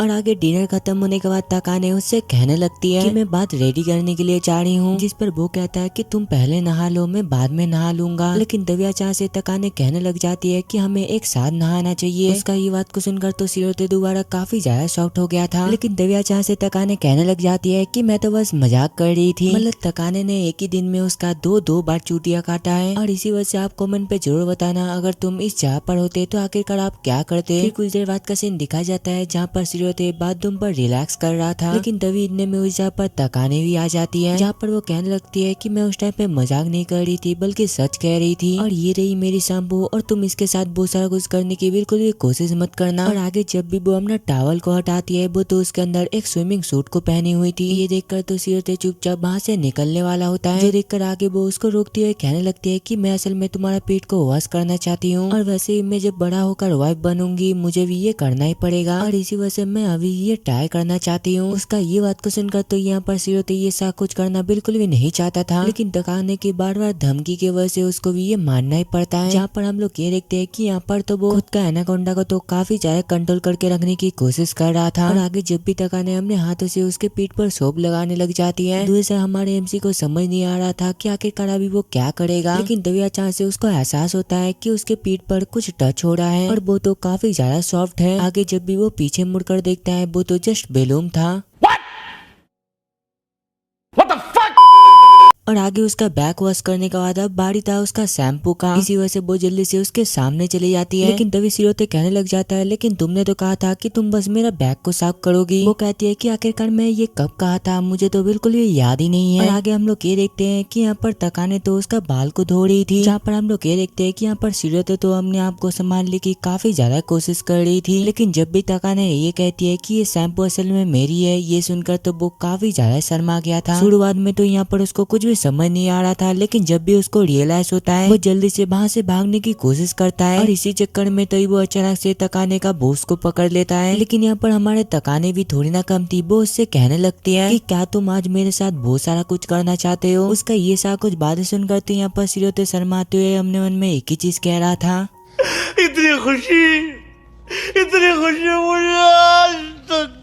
और आगे डिनर खत्म होने के बाद तकाने उससे कहने लगती है कि मैं बात रेडी करने के लिए जा रही हूँ, जिस पर वो कहता है कि तुम पहले नहा लो, मैं बाद में नहा लूंगा। लेकिन दविया चाह से तकाने कहने लग जाती है कि हमें एक साथ नहाना चाहिए। उसका ये बात को सुनकर तो सिरोते दोबारा काफी ज्यादा शॉक्ड हो गया था। लेकिन दविया चाह से तकाने कहने लग जाती है कि मैं तो बस मजाक कर रही थी। मतलब तकाने ने एक ही दिन में उसका दो बार चूतिया काटा है। और इसी वजह से आप कमेंट पे जरूर बताना अगर तुम इस जगह पर होते तो आखिरकार आप क्या करते। फिर कुछ देर बाद का सीन दिखाया जाता है जहाँ पर सिरोते बाथरूम पर रिलैक्स कर रहा था। लेकिन तभी इतने में उस जगह पर तकाने भी आ जाती है जहाँ पर वो कहने लगती है कि मैं उस टाइम पे मजाक नहीं कर रही थी बल्कि सच कह रही थी, और ये रही मेरी शैम्पू और तुम इसके साथ बहुत सारा कुछ करने की बिल्कुल भी कोशिश मत करना। और आगे जब भी वो अपना टॉवल को हटाती है वो तो उसके अंदर एक स्विमिंग सूट को पहनी हुई थी। ये देखकर तो सिरोते चुपचाप वहाँ से निकलने वाला होता है, जो देखकर आगे वो उसको रोकती हुए कहने लगती है कि मैं असल में तुम्हारा पेट को वॉश करना चाहती हूँ और वैसे ही मैं जब बड़ा होकर वाइफ बनूंगी मुझे भी ये करना ही पड़ेगा और इसी वजह से मैं अभी ये ट्राई करना चाहती हूँ। उसका ये बात को सुनकर तो यहाँ पर सिरोते ये सा कुछ करना बिल्कुल भी नहीं चाहता था, लेकिन तकाने की बार बार धमकी की वजह से उसको भी ये मानना ही पड़ता है। जहाँ पर हम लोग ये देखते हैं कि यहाँ पर तो वो खुद का एनाकोंडा को तो काफी ज्यादा कंट्रोल करके रखने की कोशिश कर रहा था। और आगे जब भी तकाने अपने हाथों से उसके पीठ पर सोप लगाने लग जाती है, दूर से हमारे एमसी को समझ नहीं आ रहा था कि आखिरकार अभी वो क्या करेगा। लेकिन तभी अचानक से उसको एहसास होता है कि उसके पीठ पर कुछ टच हो रहा है और वो तो काफी ज्यादा सॉफ्ट है। आगे जब भी वो पीछे मुड़कर देखता है वो तो जस्ट बेलूम था। और आगे उसका बैक वॉश करने के बाद अब बारी था उसका शैम्पू का। इसी वजह से वो जल्दी से उसके सामने चली जाती है। लेकिन तभी सिरोते कहने लग जाता है लेकिन तुमने तो कहा था कि तुम बस मेरा बैक को साफ करोगी। वो कहती है कि आखिरकार मैं ये कब कहा था, मुझे तो बिल्कुल भी याद ही नहीं है। और आगे हम लोग ये देखते हैं कि यहाँ पर तकाने तो उसका बाल को धो रही थी, जहाँ पर हम लोग ये देखते हैं कि यहाँ पर सिरोते तो अपने आप को संभालने की काफी ज्यादा कोशिश कर रही थी। लेकिन जब भी तकाने ये कहती है कि ये शैम्पू असल में मेरी है, ये सुनकर तो वो काफी ज्यादा शर्मा गया था। शुरुआत में तो यहाँ पर उसको कुछ समझ नहीं आ रहा था, लेकिन जब भी उसको रियलाइज होता है वो जल्दी से वहाँ से भागने की कोशिश करता है। और इसी चक्कर में तो वो अचानक से तकाने का बोस को पकड़ लेता है। लेकिन यहाँ पर हमारे तकाने भी थोड़ी ना कम थी, वो उससे कहने लगती है कि क्या तुम आज मेरे साथ बहुत सारा कुछ करना चाहते हो। उसका ये सारा कुछ बातें सुनकर तो यहाँ पर सिरोते शर्माते हुए अपने मन में एक ही चीज कह रहा था, इतनी खुशी मुझे आज तक।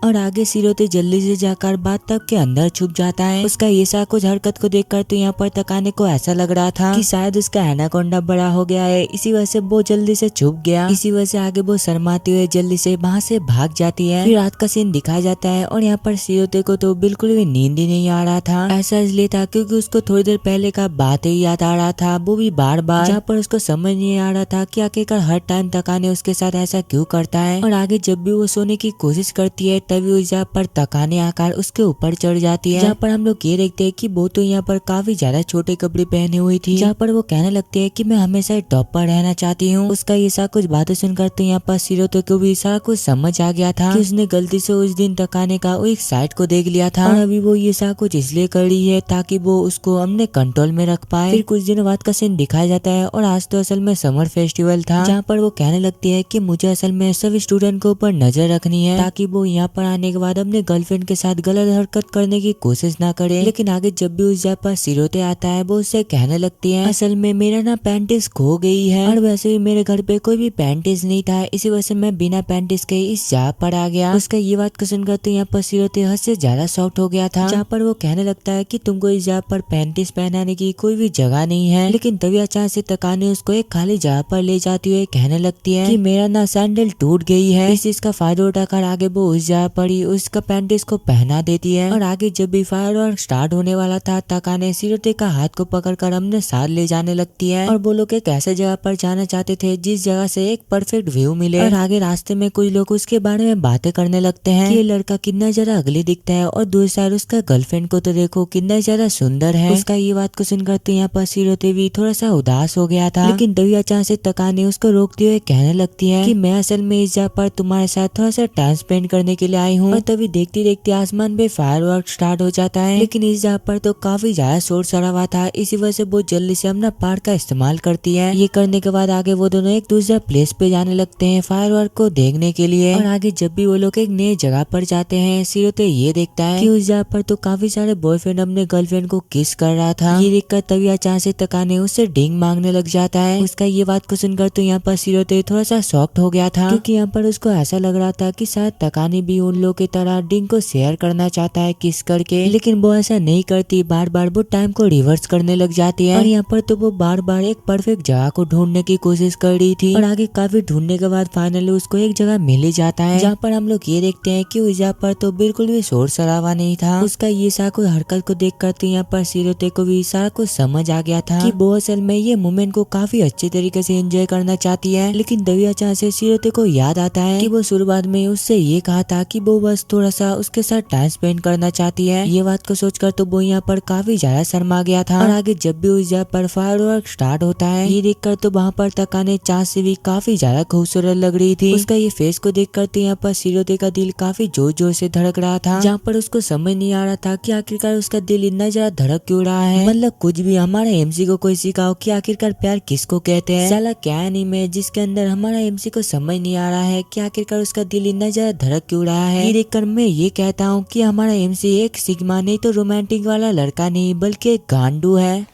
और आगे सिरोते जल्दी से जाकर बाथटब के अंदर छुप जाता है। उसका ये सा कुछ हरकत को देखकर तो यहाँ पर तकाने को ऐसा लग रहा था कि शायद उसका एनाकोंडा बड़ा हो गया है, इसी वजह से वो जल्दी से छुप गया। इसी वजह से आगे वो शर्माते हुए जल्दी से वहाँ से भाग जाती है। फिर रात का सीन दिखाया जाता है और यहाँ पर सिरोते को तो बिल्कुल भी नींद ही नहीं आ रहा था। ऐसा इसलिए था क्योंकि उसको थोड़ी देर पहले का बात ही याद आ रहा था, वो भी बार बार, जहाँ पर उसको समझ नहीं आ रहा था कि आखिरकार हर टाइम तकाने उसके साथ ऐसा क्यों करता है। और आगे जब भी वो सोने की कोशिश करती है तभी उस जगह पर तकाने आकर उसके ऊपर चढ़ जाती है, जहाँ पर हम लोग ये देखते हैं कि वो तो यहाँ पर काफी ज्यादा छोटे कपड़े पहने हुई थी, जहाँ पर वो कहने लगती है कि मैं हमेशा टॉप पर रहना चाहती हूँ। उसका ये सारा कुछ बातें सुनकर तो यहाँ पर सिरोते को भी सारा कुछ समझ आ गया था कि उसने गलती से उस दिन तकाने का वो एक साइड को देख लिया था और अभी वो ये सारा कुछ इसलिए कर रही है ताकि वो उसको अपने कंट्रोल में रख पाए। फिर कुछ दिनों बाद का सीन दिखाया जाता है और आज तो असल में समर फेस्टिवल था, जहाँ पर वो कहने लगती है कि मुझे असल में सभी स्टूडेंट के ऊपर नजर रखनी है ताकि वो यहाँ पर आने के बाद अपने गर्लफ्रेंड के साथ गलत हरकत करने की कोशिश ना करे। लेकिन आगे जब भी उस जगह पर सिरोते आता है वो उससे कहने लगती है असल में मेरा ना पैंटिस खो गई है और वैसे भी मेरे घर पे कोई भी पैंटिस नहीं था, इसी वजह से मैं बिना पैंटिस के इस जगह पर आ गया। उसका ये बात को सुनकर तो यहाँ पर सिरोते हद से ज्यादा शॉक्ड हो गया था, जहाँ पर वो कहने लगता है कि तुमको इस जगह पर पैंटिस पहनाने की कोई भी जगह नहीं है। लेकिन तभी अचानक से तकाने उसको एक खाली जगह पर ले जाती हुए कहने लगती है कि मेरा ना सैंडल टूट गई है। इस चीज का फायदा उठाकर आगे वो उस जगह पर ही उसका पैंटिस को पहना देती है। और आगे जब भी फायर स्टार्ट होने वाला था तकाने सिरोते का हाथ को पकड़कर अपने साथ ले जाने लगती है और वो लोग एक ऐसे जगह पर जाना चाहते थे जिस जगह से एक परफेक्ट व्यू मिले। और आगे रास्ते में कुछ लोग उसके बारे में बातें करने लगते हैं कि ये लड़का कितना ज्यादा अगली दिखता है और दूसरी साइड उसका गर्लफ्रेंड को तो देखो कितना ज्यादा सुंदर है। उसका ये बात को सुनकर तो यहाँ पर सिरोते भी थोड़ा सा उदास हो गया था। लेकिन तभी अचानक से तकाने उसको रोकते हुए कहने लगती है कि मैं असल में इस जगह पर तुम्हारे साथ थोड़ा सा टाइम स्पेंड करने के लिए आई हूँ। और तभी देखते देखते आसमान पे फायरवर्क स्टार्ट हो जाता है। लेकिन इस जगह पर तो काफी ज्यादा शोर शराबा था, इसी वजह से बहुत जल्दी से अपना पार्क का इस्तेमाल करती है। ये करने के बाद आगे वो दोनों एक दूसरे प्लेस पे जाने लगते हैं फायरवर्क को देखने के लिए। और आगे जब भी वो लोग एक नई जगह पर जाते हैं, सिरोते ये देखता है कि उस जगह पर तो काफी सारे बॉयफ्रेंड अपने गर्लफ्रेंड को किस कर रहा था। ये देखकर तभी अचानक से तकाने उससे डिंग मांगने लग जाता है। उसका ये बात को सुनकर तो यहाँ पर सिरोते थोड़ा सा शॉक्ड हो गया था, क्योंकि यहाँ पर उसको ऐसा लग रहा था कि शायद तकाने भी उन लोगों की तरह डिंग को शेयर करना चाहता है किस करके, लेकिन वो ऐसा नहीं करती। बार बार वो टाइम को रिवर्स करने लग जाती है। और यहाँ पर तो वो बार बार एक परफेक्ट जगह को ढूंढने की कोशिश कर रही थी। और आगे काफी ढूंढने के बाद फाइनली उसको एक जगह मिल ही जाता है, जहाँ पर हम लोग ये देखते हैं कि उस जगह पर तो बिल्कुल भी शोर शराबा नहीं था। उसका ये सारा कुछ हरकत को देख कर तो यहाँ पर सिरोते को भी सारा कुछ समझ आ गया था कि वो असल में ये मोमेंट को काफी अच्छे तरीके से एंजॉय करना चाहती है। लेकिन तभी अचानक से सिरोते को याद आता है कि वो शुरुआत में उससे ये कहा था कि वो बस थोड़ा सा उसके साथ टाइम स्पेंड करना चाहती है। ये बात को सोचकर तो वो यहाँ पर काफी ज्यादा शर्मा गया था। और आगे जब भी उस जगह पर फायरवर्क स्टार्ट होता है, ये देखकर तो वहाँ पर तकाने चाँद से भी काफी ज्यादा खूबसूरत लग रही थी। उसका ये फेस को देखकर तो यहाँ पर सिरोते का दिल काफी जोर जोर से धड़क रहा था, जहाँ पर उसको समझ नहीं आ रहा था कि आखिरकार उसका दिल इतना ज्यादा धड़क क्यों रहा है। मतलब कुछ भी हमारा एमसी को कोई सिखाओ कि आखिरकार प्यार किसको कहते हैं। साला क्या एनीमे है जिसके अंदर हमारा एमसी को समझ नहीं आ रहा है कि आखिरकार उसका दिल इतना ज्यादा धड़क क्यों रहा है। ये देखकर मैं ये कहता हूँ कि हमारा एमसी एक सिग्मा नहीं तो रोमांटिक वाला लड़का नहीं बल्कि एक गांडू है।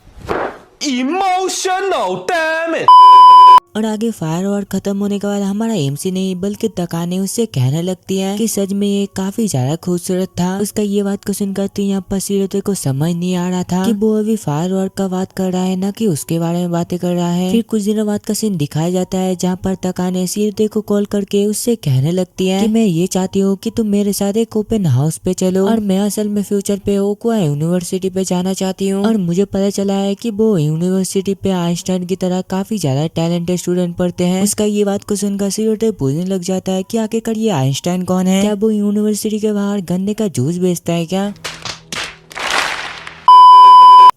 Emotional damn it! और आगे फायरवर्क खत्म होने के बाद हमारा एमसी नहीं बल्कि तकाने उससे कहने लगती है कि सच में ये काफी ज्यादा खूबसूरत था। उसका ये बात को सुनकर तो यहाँ पर सिरोते को समझ नहीं आ रहा था कि वो अभी फायरवर्क का बात कर रहा है ना कि उसके बारे में बातें कर रहा है। फिर कुछ दिनों बाद का सीन दिखाया जाता है, जहाँ पर तकाने सिरोते को कॉल करके उससे कहने लगती है कि मैं ये चाहती हूँ कि तुम मेरे साथ एक ओपन हाउस पे चलो, और मैं असल में फ्यूचर पे ओकुआ यूनिवर्सिटी पे जाना चाहती हूँ। और मुझे पता चला है कि वो यूनिवर्सिटी पे आइंस्टाइन की तरह काफी ज्यादा टैलेंटेड स्टूडेंट पढ़ते हैं। उसका ये बात को सुनकर सिरोते पूछने लग जाता है कि आखिरकार ये आइंस्टाइन कौन है, क्या वो यूनिवर्सिटी के बाहर गन्ने का जूस बेचता है क्या।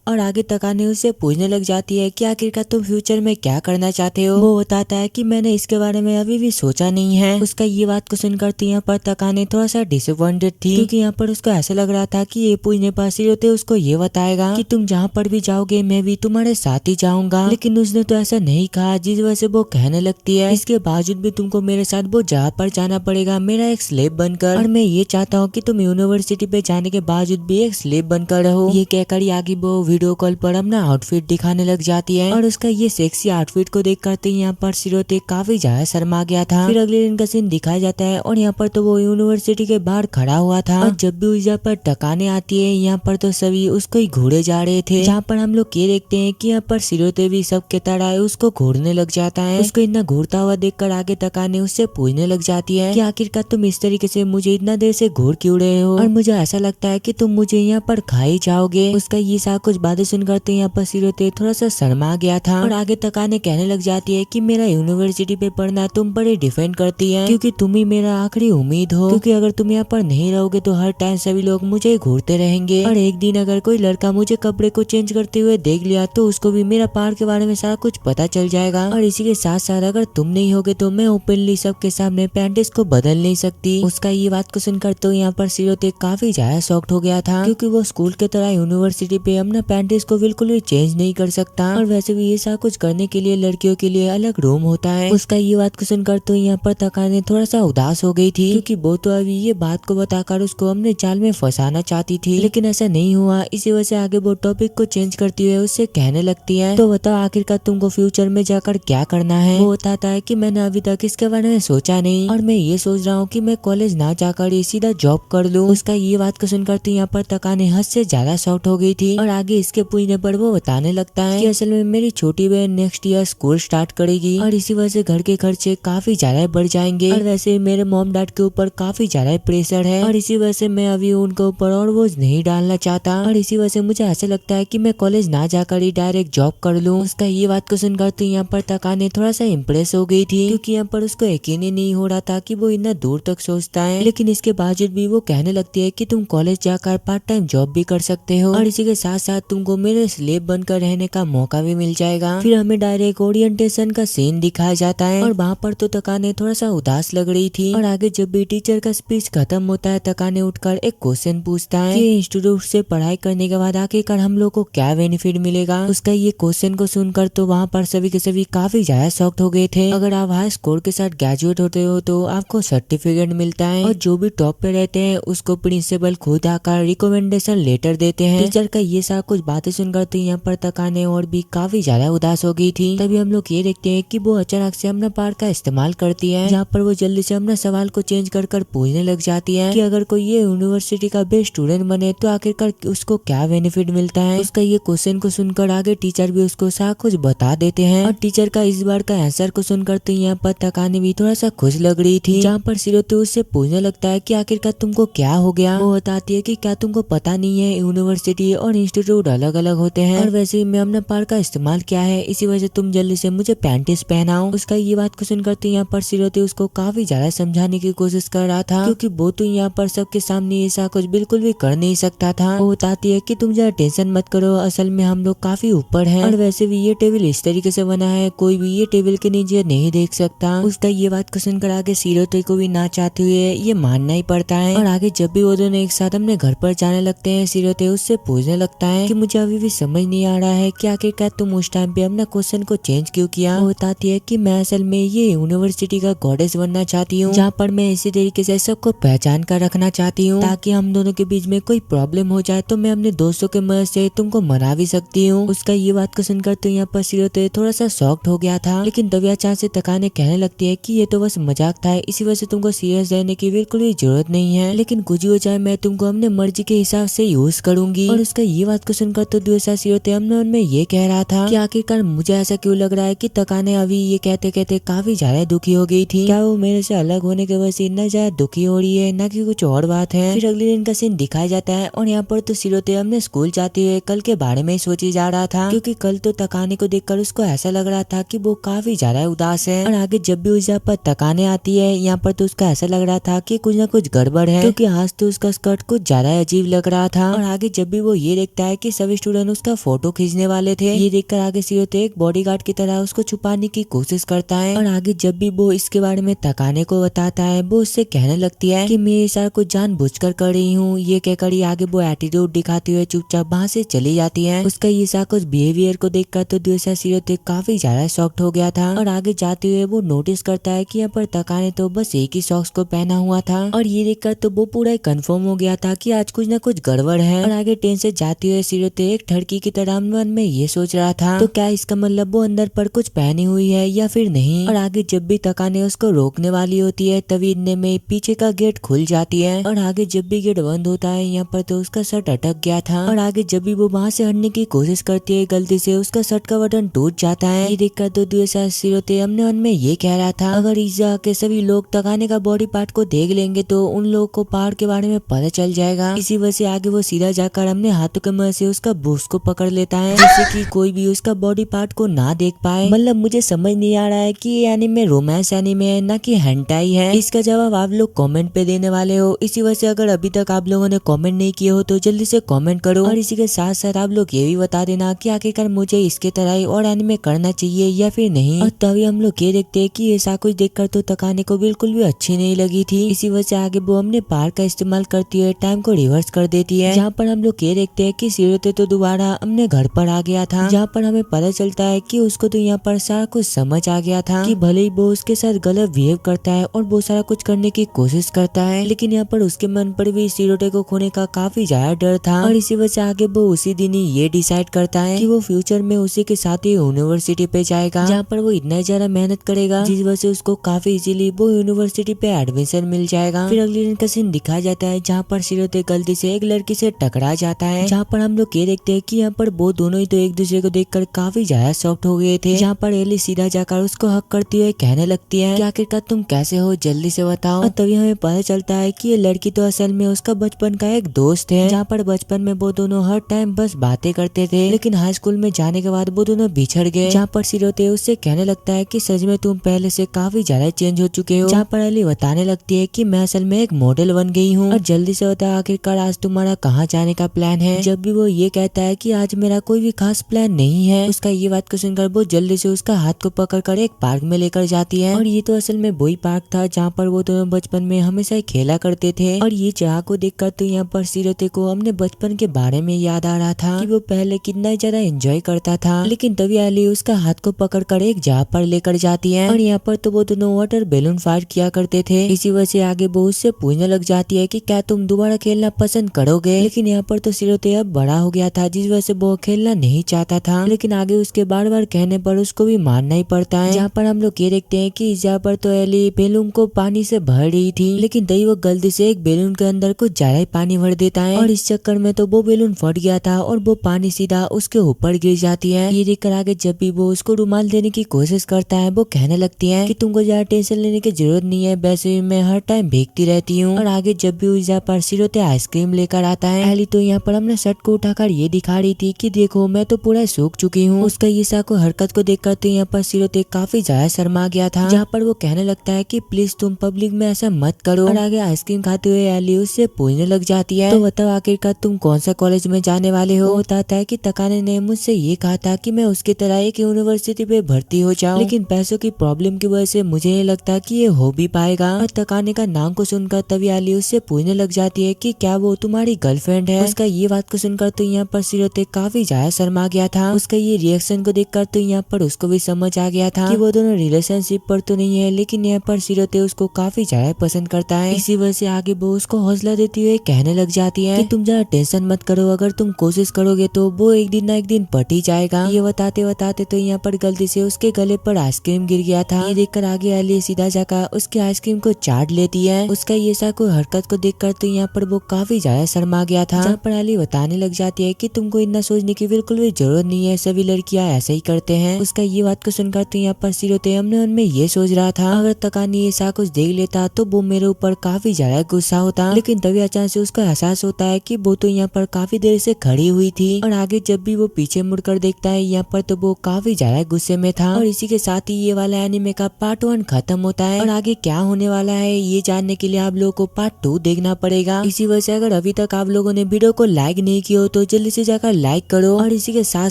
और आगे तकाने उससे पूछने लग जाती है कि आखिरकार तुम फ्यूचर में क्या करना चाहते हो। वो बताता है कि मैंने इसके बारे में अभी भी सोचा नहीं है। उसका ये बात को सुनकर तो यहाँ पर तकाने थोड़ा सा डिसअपॉइंटेड थी, क्योंकि यहाँ पर उसको ऐसा लग रहा था कि ये पूछने पर सिरोते उसको ये बताएगा कि तुम जहाँ पर भी जाओगे मैं भी तुम्हारे साथ ही जाऊंगा। लेकिन उसने तो ऐसा नहीं कहा, जिस वजह से वो कहने लगती है इसके बावजूद भी तुमको मेरे साथ वो जहाँ पर जाना पड़ेगा मेरा एक स्लेव बनकर, और मैं ये चाहता हूँ कि तुम यूनिवर्सिटी पे जाने के बावजूद भी एक स्लेव बनकर रहो। ये कहकर आगे वो वीडियो कॉल पर अपना आउटफिट दिखाने लग जाती है। और उसका ये सेक्सी आउटफिट को देख कर यहाँ पर सिरोते काफी ज्यादा शर्मा गया था। फिर अगले दिन का सीन दिखाया जाता है, और यहाँ पर तो वो यूनिवर्सिटी के बाहर खड़ा हुआ था। और जब भी उस जगह पर टकाने आती है, यहाँ पर तो सभी उसको ही घूरे जा रहे थे, जहाँ पर हम लोग ये देखते हैं कि यहाँ पर सिरोते भी सबके तरह उसको घूरने लग जाता है। उसको इतना घूरता हुआ देखकर आगे तकाने उससे पूछने लग जाती है कि आखिरकार तुम इस तरीके से मुझे इतना देर से घूर क्यों रहे हो, और मुझे ऐसा लगता है कि तुम मुझे यहाँ पर खा ही जाओगे। उसका ये सारा कुछ बातें सुनकर तो यहाँ पर सिरोते थोड़ा सा शर्मा गया था। और आगे तकाने कहने लग जाती है कि मेरा यूनिवर्सिटी पे पढ़ना तुम पर ही डिपेंड करती है, क्योंकि तुम ही मेरा आखिरी उम्मीद हो। क्योंकि अगर तुम यहाँ पर नहीं रहोगे तो हर टाइम सभी लोग मुझे घूरते रहेंगे, और एक दिन अगर कोई लड़का मुझे कपड़े को चेंज करते हुए देख लिया तो उसको भी मेरा पार के बारे में सारा कुछ पता चल जाएगा। और इसी के साथ साथ अगर तुम नहीं होगे तो मैं ओपनली सबके सामने पैंटेस को बदल नहीं सकती। उसका ये बात को सुनकर तो यहाँ पर सिरोते काफी ज्यादा शॉक्ड हो गया था, क्योंकि वो स्कूल के तरह यूनिवर्सिटी पे अपना पैंटेस को बिल्कुल भी चेंज नहीं कर सकता। और वैसे भी ये सब कुछ करने के लिए लड़कियों के लिए अलग रूम होता है। उसका ये बात को सुनकर तो यहाँ पर तकाने थोड़ा सा उदास हो गई थी, क्योंकि वो तो अभी ये बात को बताकर उसको अपने जाल में फंसाना चाहती थी, लेकिन ऐसा नहीं हुआ। इसी वजह से आगे वो टॉपिक को चेंज करती हुए उससे कहने लगती है, तो बताओ आखिरकार तुमको फ्यूचर में जाकर क्या करना है। वो बताता है कि मैंने अभी तक इसके बारे में सोचा नहीं, और मैं ये सोच रहा हूँ कि मैं कॉलेज ना जाकर ही सीधा जॉब कर लूँ। उसका ये बात को सुनकर तो यहाँ पर तकाने हद से ज्यादा शॉक्ड हो गई थी। और आगे इसके पूछने पर वो बताने लगता है कि असल में मेरी छोटी बहन नेक्स्ट ईयर स्कूल स्टार्ट करेगी, और इसी वजह से घर के खर्चे काफी ज्यादा बढ़ जाएंगे। और वैसे मेरे मॉम डैड के ऊपर काफी ज्यादा प्रेशर है, और इसी वजह से मैं अभी उनके ऊपर और बोझ नहीं डालना चाहता। और इसी वजह से मुझे ऐसा लगता है कि मैं कॉलेज ना जाकर ही डायरेक्ट जॉब कर लूँ। उसका ये बात को सुनकर तो यहाँ पर तकाने थोड़ा सा इम्प्रेस हो गई थी, क्योंकि यहाँ पर उसको यकीन ही नहीं हो रहा था कि वो इतना दूर तक सोचता है। लेकिन इसके बावजूद भी वो कहने लगती है कि तुम कॉलेज जाकर पार्ट टाइम जॉब भी कर सकते हो, और इसी के साथ साथ तुमको मेरे स्लेव बनकर रहने का मौका भी मिल जाएगा। फिर हमें डायरेक्ट ओरिएंटेशन का सीन दिखाया जाता है और वहाँ पर तो तकाने थोड़ा सा उदास लग रही थी। और आगे जब भी टीचर का स्पीच खत्म होता है तकाने उठकर एक क्वेश्चन पूछता है कि इंस्टीट्यूट से पढ़ाई करने के बाद आखिरकार हम लोग को क्या बेनिफिट मिलेगा। उसका ये क्वेश्चन को सुनकर तो वहाँ पर सभी के सभी काफी ज्यादा शॉक्ड हो गए थे। अगर आप हाई स्कोर के साथ ग्रेजुएट होते हो तो आपको सर्टिफिकेट मिलता है और जो भी टॉप पे रहते हैं उसको प्रिंसिपल खुद आकर रिकमेंडेशन लेटर देते हैं। टीचर का ये सारा कुछ बातें सुनकर तो यहाँ पर तकाने और भी काफी ज्यादा उदास हो गई थी। तभी हम लोग ये देखते हैं कि वो अचानक से अपना पावर का इस्तेमाल करती है, जहाँ पर वो जल्दी से अपना सवाल को चेंज कर पूछने लग जाती है कि अगर कोई ये यूनिवर्सिटी का बेस्ट स्टूडेंट बने तो आखिरकार उसको क्या बेनिफिट मिलता है। उसका ये क्वेश्चन को सुनकर आगे टीचर भी उसको सारा कुछ बता देते हैं और टीचर का इस बार का आंसर को सुनकर तो यहाँ पर तकाने भी थोड़ा सा खुश लग रही थी, जहाँ पर सिरोते उससे पूछने लगता है कि आखिरकार तुमको क्या हो गया। वो बताती है कि क्या तुमको पता नहीं है यूनिवर्सिटी और इंस्टीट्यूट अलग अलग होते हैं और वैसे ही मैं अपना पावर का इस्तेमाल किया है, इसी वजह तुम जल्दी से मुझे पैंटिस पहनाओ। उसका ये बात को सुनकर तो यहाँ पर सिरोते उसको काफी ज्यादा समझाने की कोशिश कर रहा था, क्योंकि वो तो यहाँ पर सबके सामने ऐसा कुछ बिल्कुल भी कर नहीं सकता था। वो बताती है कि तुम जरा टेंशन मत करो, असल में हम लोग काफी ऊपर हैं और वैसे भी ये टेबल इस तरीके से बना है कोई भी ये टेबल के नीचे नहीं देख सकता। उसका ये बात को सुनकर आगे सिरोते को भी ना चाहते हुए ये मानना ही पड़ता है। और आगे जब भी वो दोनों एक साथ अपने घर पर जाने लगते हैं सिरोते उससे पूछने लगता है कि मुझे अभी भी समझ नहीं आ रहा है कि आखिरकार तुम उस टाइम पे अपना क्वेश्चन को चेंज क्यों किया। वो बताती है कि मैं असल में ये यूनिवर्सिटी का गॉडेस बनना चाहती हूँ, जहाँ पर मैं इसी तरीके से सबको पहचान कर रखना चाहती हूँ ताकि हम दोनों के बीच में कोई प्रॉब्लम हो जाए तो मैं अपने दोस्तों के मदद से तुमको मना भी सकती हूँ। उसका ये बात को सुनकर तो यहाँ पर सिरोते थोड़ा सा शॉक्ड हो गया था, लेकिन तभी अचानक से तकाने कहने लगती है कि ये तो बस मजाक था, इसी वजह से तुमको सीरियस रहने की बिल्कुल भी जरूरत नहीं है, लेकिन कुछ हो जाए मैं तुमको अपने मर्जी के हिसाब से यूज करूंगी। और उसका ये बात को सुनकर तो दूसरा सिरोते अपने मन में ये कह रहा था कि आखिरकार मुझे ऐसा क्यों लग रहा है कि तकाने अभी ये कहते कहते काफी ज्यादा दुखी हो गई थी। क्या वो मेरे से अलग होने के वजह से इतना ज्यादा दुखी हो रही है, ना कि कुछ और बात है। फिर अगले दिन का सीन दिखाया जाता है और यहाँ पर तो सिरोते अपने स्कूल जाते हुए कल के बारे में सोची जा रहा था, क्योंकि कल तो तकाने को देखकर उसको ऐसा लग रहा था कि वो काफी ज्यादा उदास है। और आगे जब भी उस जगह पर तकाने आती है यहाँ पर तो उसका ऐसा लग रहा था कि कुछ ना कुछ गड़बड़ है, क्योंकि आज तो उसका स्कर्ट कुछ ज्यादा अजीब लग रहा था। और आगे जब भी वो ये देखता है कि सभी स्टूडेंट उसका फोटो खींचने वाले थे, ये देखकर आगे सिरोते एक बॉडीगार्ड की तरह उसको छुपाने की कोशिश करता है। और आगे जब भी वो इसके बारे में तकाने को बताता है वो उससे कहने लगती है कि मैं ये सारा कुछ जानबूझकर कर रही हूँ। ये कहकर ही आगे वो एटीट्यूड दिखाते हुए चुपचाप वहाँ से चली जाती है। उसका ये सारा कुछ बिहेवियर को देखकर तो दूसरा सिरोते काफी ज्यादा शॉक्ड हो गया था। और आगे जाते हुए वो नोटिस करता है कि यहाँ पर तकाने तो बस एक ही सॉक्स को पहना हुआ था, और ये देखकर तो वो पूरा कंफर्म हो गया था कि आज कुछ ना कुछ गड़बड़ है। और आगे ट्रेन से जाते हुए सिरोते एक ठड़की की तरह मन में ये सोच रहा था तो क्या इसका मतलब वो अंदर पर कुछ पहनी हुई है या फिर नहीं। और आगे जब भी तकाने उसको रोकने वाली होती है तभी इतने में पीछे का गेट खुल जाती है। और आगे जब भी गेट बंद होता है यहाँ पर तो उसका शर्ट अटक गया था। और आगे जब भी वो वहाँ से हटने की कोशिश करती है गलती से उसका शर्ट का बटन टूट जाता है। ये देखकर तो दूसरा सिरोते अपने मन में ये कह रहा था अगर इस जगह के सभी लोग तकाने का बॉडी पार्ट को देख लेंगे तो उन लोगों को पहाड़ के बारे में पता चल जाएगा। इसी वजह से आगे वो सीधा जाकर अपने हाथों के मदद से उसका बूस्ट को पकड़ लेता है, जिससे कि कोई भी उसका बॉडी पार्ट को ना देख पाए। मतलब मुझे समझ नहीं आ रहा है कि ये एनीमे रोमांस एनीमे है ना कि हेंटाई है। इसका जवाब आप लोग कमेंट पे देने वाले हो। इसी वजह से अगर अभी तक आप लोगों ने कमेंट नहीं किए हो तो जल्दी से कमेंट करो। और इसी के साथ साथ आप लोग ये भी बता देना कि आखिरकार मुझे इसके तरह ही और एनीमे करना चाहिए या फिर नहीं। और तभी हम लोग ये देखते हैं कि ऐसा कुछ देखकर तो तकाने को बिल्कुल भी अच्छी नहीं लगी थी। इसी वजह से आगे वो अपने पावर का इस्तेमाल करती हुए टाइम को रिवर्स कर देती है, जहाँ पर हम लोग ये देखते हैं कि सिरोते तो दोबारा अपने घर पर आ गया था, जहाँ पर हमें पता चलता है कि उसको तो यहाँ पर सारा कुछ समझ आ गया था कि भले ही वो उसके साथ गलत बिहेव करता है और वो सारा कुछ करने की कोशिश करता है, लेकिन यहाँ पर उसके मन पर भी सिरोते को खोने का काफी ज्यादा डर था। और इसी वजह से आगे वो उसी दिन ही ये डिसाइड करता है कि वो फ्यूचर में उसी के साथ ही यूनिवर्सिटी पे जाएगा, जहाँ पर वो इतना ज्यादा मेहनत करेगा जिस वजह से उसको काफी इजीली वो यूनिवर्सिटी पे एडमिशन मिल जाएगा। फिर अगले दिन का सीन दिखाया जाता है जहाँ पर सिरोते गलती से एक लड़की से टकरा जाता है, जहाँ पर हम लोग ये देखते हैं कि यहाँ पर वो दोनों ही तो एक दूसरे को देखकर काफी ज्यादा शॉक्ड हो गए थे, जहाँ पर एली सीधा जाकर उसको हक करती हुए कहने लगती है कि आखिरकार तुम कैसे हो, जल्दी से बताओ। और तभी हमें पता चलता है कि ये लड़की तो असल में उसका बचपन का एक दोस्त है, जहाँ पर बचपन में वो दोनों हर टाइम बस बातें करते थे, लेकिन हाई स्कूल में जाने के बाद वो दोनों बिछड़ गए, जहाँ पर सिरोते उससे कहने लगता है कि सच में तुम पहले से काफी ज्यादा चेंज हो चुके हो, जहाँ पर एली बताने लगती है कि मैं असल में एक मॉडल बन गई हूँ और जल्दी से बता आखिरकार आज तुम्हारा कहाँ जाने का प्लान है। जब भी वो ये कहता है कि आज मेरा कोई भी खास प्लान नहीं है। उसका ये बात को सुनकर वो जल्दी से उसका हाथ को पकड़कर एक पार्क में लेकर जाती है और ये तो असल में वही पार्क था जहाँ पर वो दोनों बचपन में हमेशा ही खेला करते थे। और ये जगह को देखकर तो यहाँ पर सिरोते को अपने बचपन के बारे में याद आ रहा था कि वो पहले कितना ज्यादा एंजॉय करता था। लेकिन तभी एली उसका हाथ को पकड़कर एक जगह पर लेकर जाती है और यहाँ पर तो वो दोनों वाटर बैलून फायर किया करते थे। इसी वजह से आगे वो उससे पूछने लग जाती है कि क्या तुम दोबारा खेलना पसंद करोगे। लेकिन यहाँ पर तो सिरोते अब बड़ा हो गया था जिस वजह से वो खेलना नहीं चाहता था। लेकिन आगे उसके बार बार कहने पर उसको भी मानना ही पड़ता है। जहाँ पर हम लोग ये देखते हैं कि इस जगह पर तो एली बैलून को पानी से भर रही थी, लेकिन तभी वो गलती से एक बैलून के अंदर कुछ ज्यादा ही पानी भर देता है और इस चक्कर में तो वो बैलून फट गया था और वो पानी सीधा उसके ऊपर गिर जाती है। ये देखकर आगे जब भी वो उसको रुमाल देने की कोशिश करता है वो कहने लगती है कि तुमको ज्यादा टेंशन लेने की जरूरत नहीं है, वैसे भी मैं हर टाइम भीगती रहती हूँ। और आगे जब भी उस जगह पर सिरोते आइसक्रीम लेकर आता है, एली तो यहाँ पर अपने शर्ट को उठाकर ये दिखा रही थी कि देखो मैं तो पूरा सूख चुकी हूँ। उसका ये साको हरकत को देखकर तो यहाँ पर सिरोते काफी ज्यादा शर्मा गया था। जहाँ पर वो कहने लगता है कि प्लीज तुम पब्लिक में ऐसा मत करो। और आगे आइसक्रीम खाते हुए एली उससे पूछने लग जाती है तो बताओ आखिरकार तुम कौन सा कॉलेज में जाने वाले हो। बताता है कि तकाने ने मुझसे ये कहा था कि मैं उसकी तरह एक यूनिवर्सिटी पे भर्ती हो जाऊं, लेकिन पैसों की प्रॉब्लम की वजह से मुझे नहीं लगता कि ये हो भी पाएगा। और तकाने का नाम को सुनकर तभी एली उससे पूछने लग जाती है कि क्या वो तुम्हारी गर्लफ्रेंड है। उसका ये बात को सुनकर तो यहाँ पर सिरोते काफी ज्यादा शर्मा गया था। उसका ये रिएक्शन को देखकर तो यहाँ पर उसको भी समझ आ गया था कि वो दोनों रिलेशनशिप पर तो नहीं है, लेकिन यहाँ पर सिरोते उसको काफी ज्यादा पसंद करता है। इसी वजह से आगे वो उसको हौसला देती हुए कहने लग जाती है कि तुम ज्यादा टेंशन मत करो, अगर तुम कोशिश करोगे तो वो एक दिन ना एक दिन पट ही जाएगा। ये बताते बताते तो यहाँ पर गलती से उसके गले पर आइसक्रीम गिर गया था। ये देखकर आगे एली सीधा जाकर उसके आइसक्रीम को चाट लेती है। उसका ये सा कोई हरकत को देखकर तो यहाँ पर वो काफी ज्यादा शर्मा गया था। जहाँ पर एली बताने लग जाती है कि तुमको इतना सोचने की बिल्कुल भी जरूरत नहीं है, सभी लड़कियां ऐसे ही करते हैं। उसका ये बात को सुनकर तो यहाँ पर सिरोते हमने उनमें ये सोच रहा था अगर तकानी ये सा कुछ देख लेता तो वो मेरे ऊपर काफी ज्यादा गुस्सा होता। लेकिन तभी अचानक से उसका एहसास होता है कि वो तो यहाँ पर काफी देर से खड़ी हुई थी और आगे जब भी वो पीछे मुड़कर देखता है यहाँ पर तो वो काफी ज्यादा गुस्से में था। और इसी के साथ ही ये वाला एनिमे का पार्ट 1 खत्म होता है और आगे क्या होने वाला है ये जानने के लिए आप लोगों को पार्ट 2 देखना पड़ेगा। इसी वजह से अगर अभी तक आप लोगों ने वीडियो को लाइक नहीं किया हो तो जल्दी से जाकर लाइक करो और इसी के साथ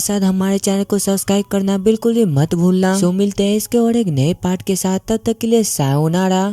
साथ हमारे चैनल को सब्सक्राइब करना बिल्कुल भी मत भूलना। सो मिलते हैं इसके और एक नए पार्ट के साथ, तब तक के लिए सायोनारा।